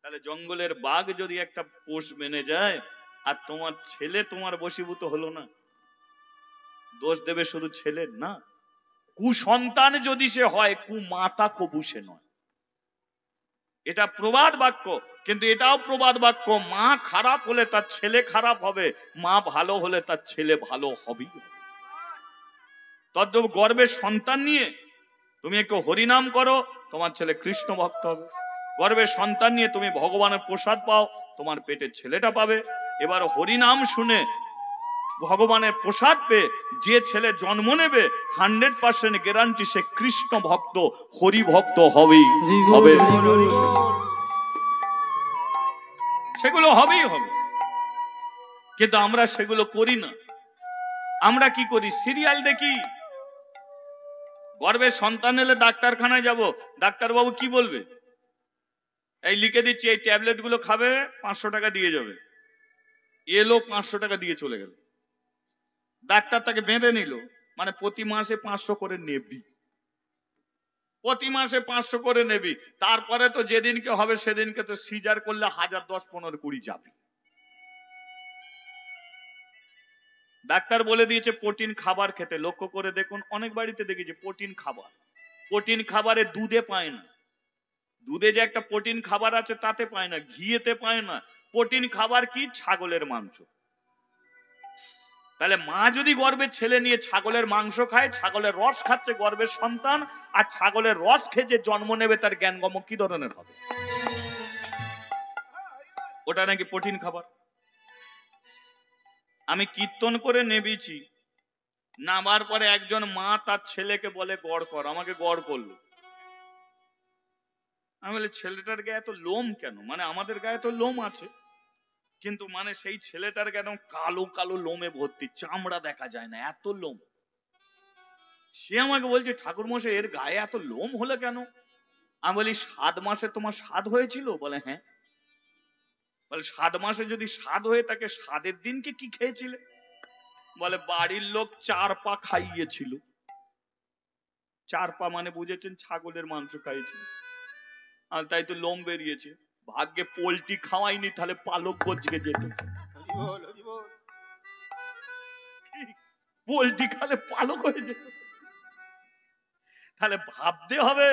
তাহলে জঙ্গলের বাঘ যদি একটা পোষ মেনে যায়, আর তোমার ছেলে তোমার বশীভূত হলো না, দোষ দেবে শুধু ছেলের না। কুসন্তান যদি সে হয় কুমাতা কবু সে নয়। এটা প্রবাদ বাক্য, কিন্তু এটাও প্রবাদ বাক্য, মা খারাপ হলে তার ছেলে খারাপ হবে, মা ভালো হলে তার ছেলে ভালো হবেই হবে। তদ্রূপ গর্বের সন্তান নিয়ে তুমি একটু হরিনাম করো, তোমার ছেলে কৃষ্ণ ভক্ত হবে। গর্বের সন্তান নিয়ে তুমি ভগবানের প্রসাদ পাও, তোমার পেটের ছেলেটা পাবে। এবার হরিনাম শুনে ভগবানের প্রসাদ পেয়ে যে ছেলে জন্ম নেবে 100% গ্যারান্টি সে কৃষ্ণ ভক্ত, হরি ভক্ত হবেই হবে। সেগুলো হবেই হবে, কিন্তু আমরা সেগুলো করি না। আমরা কি করি? সিরিয়াল দেখি। গর্ভের সন্তান এলে ডাক্তারখানায় যাব, ডাক্তারবাবু কি বলবে? এই লিখে দিচ্ছি, এই ট্যাবলেট গুলো খাবে, 500 টাকা দিয়ে যাবে। এলো 500 টাকা দিয়ে চলে গেল। ডাক্তার তাকে বেঁধে নিল, মানে প্রতি মাসে 500 করে নেবি, প্রতি মাসে 500 করে নেবি। তারপরে তো যেদিনকে হবে সেদিনকে তো সিজার করলে 1000, 10, 15, 20 যাবে। ডাক্তার বলে দিয়েছে প্রোটিন খাবার খেতে। লক্ষ্য করে দেখুন, অনেক বাড়িতে দেখেছি প্রোটিন খাবার, প্রোটিন খাবারে দুধে পায় না। দুধে যে একটা প্রোটিন খাবার আছে তাতে পায় না, ঘিয়েতে পায় না। প্রোটিন খাবার কি? ছাগলের মাংস। তাহলে মা যদি গর্ভের ছেলে নিয়ে ছাগলের মাংস খায়, ছাগলের রস খাচ্ছে গর্ভের সন্তান, আর ছাগলের রস খেয়ে যে জন্ম নেবে তার জ্ঞানগম্য কি ধরনের হবে? ওটা নাকি প্রোটিন খাবার। আমি কীর্তন করে নেবেছি, নামার পরে একজন মা তার ছেলেকে বলে গড় কর। আমাকে গড় করলো। আমি বলি ছেলেটার গায়ে এত লোম কেন? মানে আমাদের গায়ে তো লোম আছে, কিন্তু মানে সেই ছেলেটার গায়ে কালো কালো লোমে ভর্তি, চামড়া দেখা যায় না, এত লোম। সে আমাকে বলছে ঠাকুর মশাই এর গায়ে এত লোম হলো কেন? আমি বলি 7 মাসে তোমার স্বাদ হয়েছিল? বলে হ্যাঁ। বলে 7 মাসে যদি স্বাদ হয়ে থাকে, স্বাদের দিনকে কি খেয়েছিলে? বলে বাড়ির লোক 4 পা খাইয়েছিল। 4 পা মানে বুঝেছেন, ছাগলের মাংস খাইয়েছিল, আর তাই তো লোম বেরিয়েছে। ভাগ্যে পোল্ট্রি খাওয়াইনি, তাহলে পালক গজকে যেত। পোল্ট্রি খালে পালক হয়ে যেত। তাহলে ভাবতে হবে,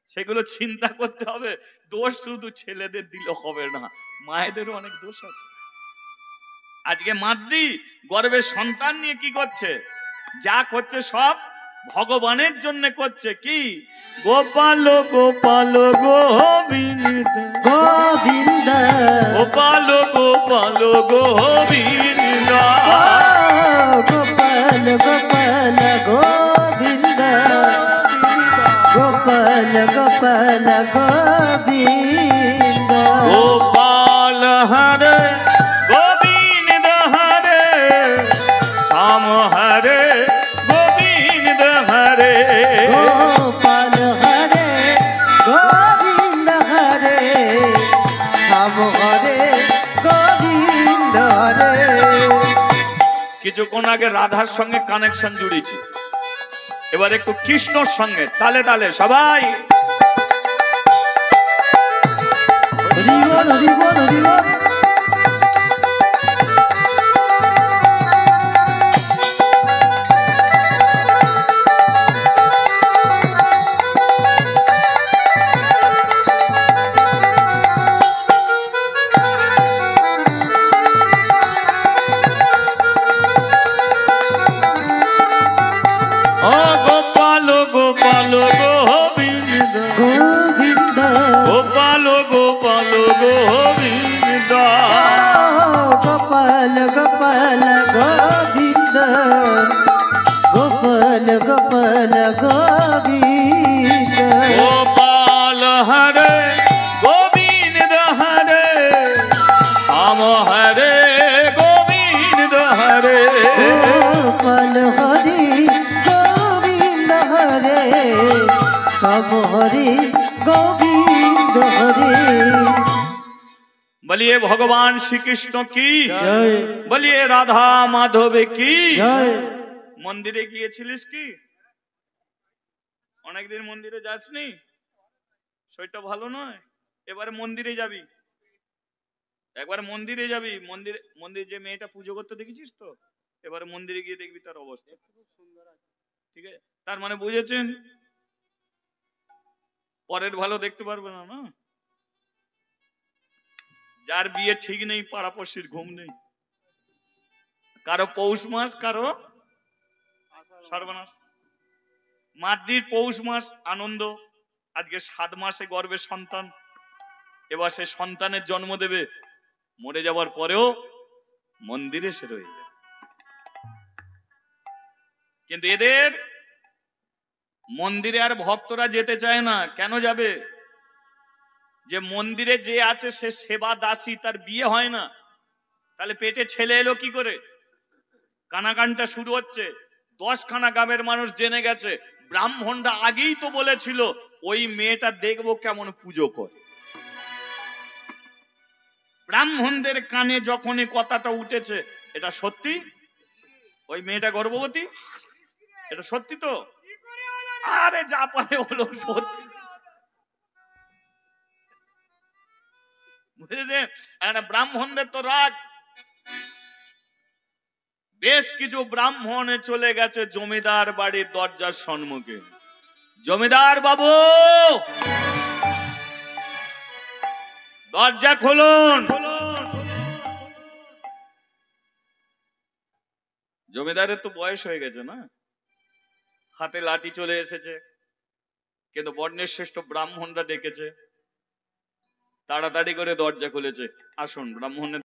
সেগুলো চিন্তা করতে হবে। দোষ শুধু ছেলেদের দিলে হবে না, মায়েদেরও অনেক দোষ আছে। আজকে মাদ্রি গর্ভের সন্তান নিয়ে কি করছে? যা করছে সব ভগবানের জন্য করছে। কি গোপাল গোপাল গোবিন্দ গোবিন্দ গোপাল গোপাল গোবিন্দ গোপাল গোপাল গোবিন্দ গোপাল গোপাল গোবিন্দ গোপাল হরে গোবিন্দ হরে শ্যাম হরে গোবিন্দ হরে গোপাল হরে গোবিন্দ হরে শ্যাম হরে গোবিন্দ হরে। কিছুক্ষণ আগে রাধার সঙ্গে কানেকশন জুড়েছি, এবার একটু কৃষ্ণর সঙ্গে তালে তালে সবাই। হরি বল হরি বল হরি বল। গোপাল গোপাল গোবিন্দ গোবিন্দ গোপাল গোপাল গোবিন্দ গোপাল গোপাল গোবিন্দ গোপাল গোপাল গোবিন্দ গোপাল হরে গোবিন্দ হরে শ্যাম হরে গোবিন্দ হরে গোপাল হরি গোবিন্দ হরে সব হরি গোবিন্দ হরে। বলিয়ে ভগবান শ্রীকৃষ্ণ কি, জয় বলিয়ে রাধা মাধবে কি। জয়। মন্দিরে গিয়েছিলিস কি? অনেকদিন মন্দিরে যাসনি, শরীরটা ভালো নয়, এবারে মন্দিরে যাবি, একবার মন্দিরে যাবি। মন্দিরে যে মেয়েটা পুজো করতে দেখেছিস তো, এবারে মন্দিরে গিয়ে দেখবি তার অবস্থা। ঠিক আছে, তার মানে বুঝেছেন পরের ভালো দেখতে পারবে না। না, যার বিয়ে ঠিক নেই পাড়াপড়শির ঘুম নেই, কারো পৌষ মাস কারো সর্বনাশ। মাতৃর পৌষ মাস আনন্দ, আজকে 7 মাসে গর্ভে সন্তান, এবার সে সন্তানের জন্ম দেবে, মরে যাওয়ার পরেও মন্দিরে সে রয়ে যাবে। কিন্তু এদের মন্দিরে আর ভক্তরা যেতে চায় না। কেন যাবে? যে মন্দিরে যে আছে সে সেবা দাসী, তার বিয়ে হয় না, তাহলে পেটে ছেলে এলো কি করে? কানাকানটা শুরু হচ্ছে। 10খানা গ্রামের মানুষ জেনে গেছে, ব্রাহ্মণরা আগেই তো বলেছিল ওই মেয়েটা দেখবো কেমন পুজো করে। ব্রাহ্মণদের কানে যখনই কথাটা উঠেছে, এটা সত্যি ওই মেয়েটা গর্ভবতী, এটা সত্যি তো? আরে যা পারে হলো সত্যি, বুঝেছে? একটা ব্রাহ্মণদের তো রাগ। বেশ কিছু ব্রাহ্মণ চলে গেছে জমিদার বাড়ির দরজার সম্মুখে। জমিদার বাবু দরজা খুলুন। জমিদারের তো বয়স হয়ে গেছে না, হাতে লাঠি চলে এসেছে, কিন্তু বর্ণের শ্রেষ্ঠ ব্রাহ্মণরা ডেকেছে, তাড়াতাড়ি করে দরজা খুলেছে। আসুন, ব্রাহ্মণের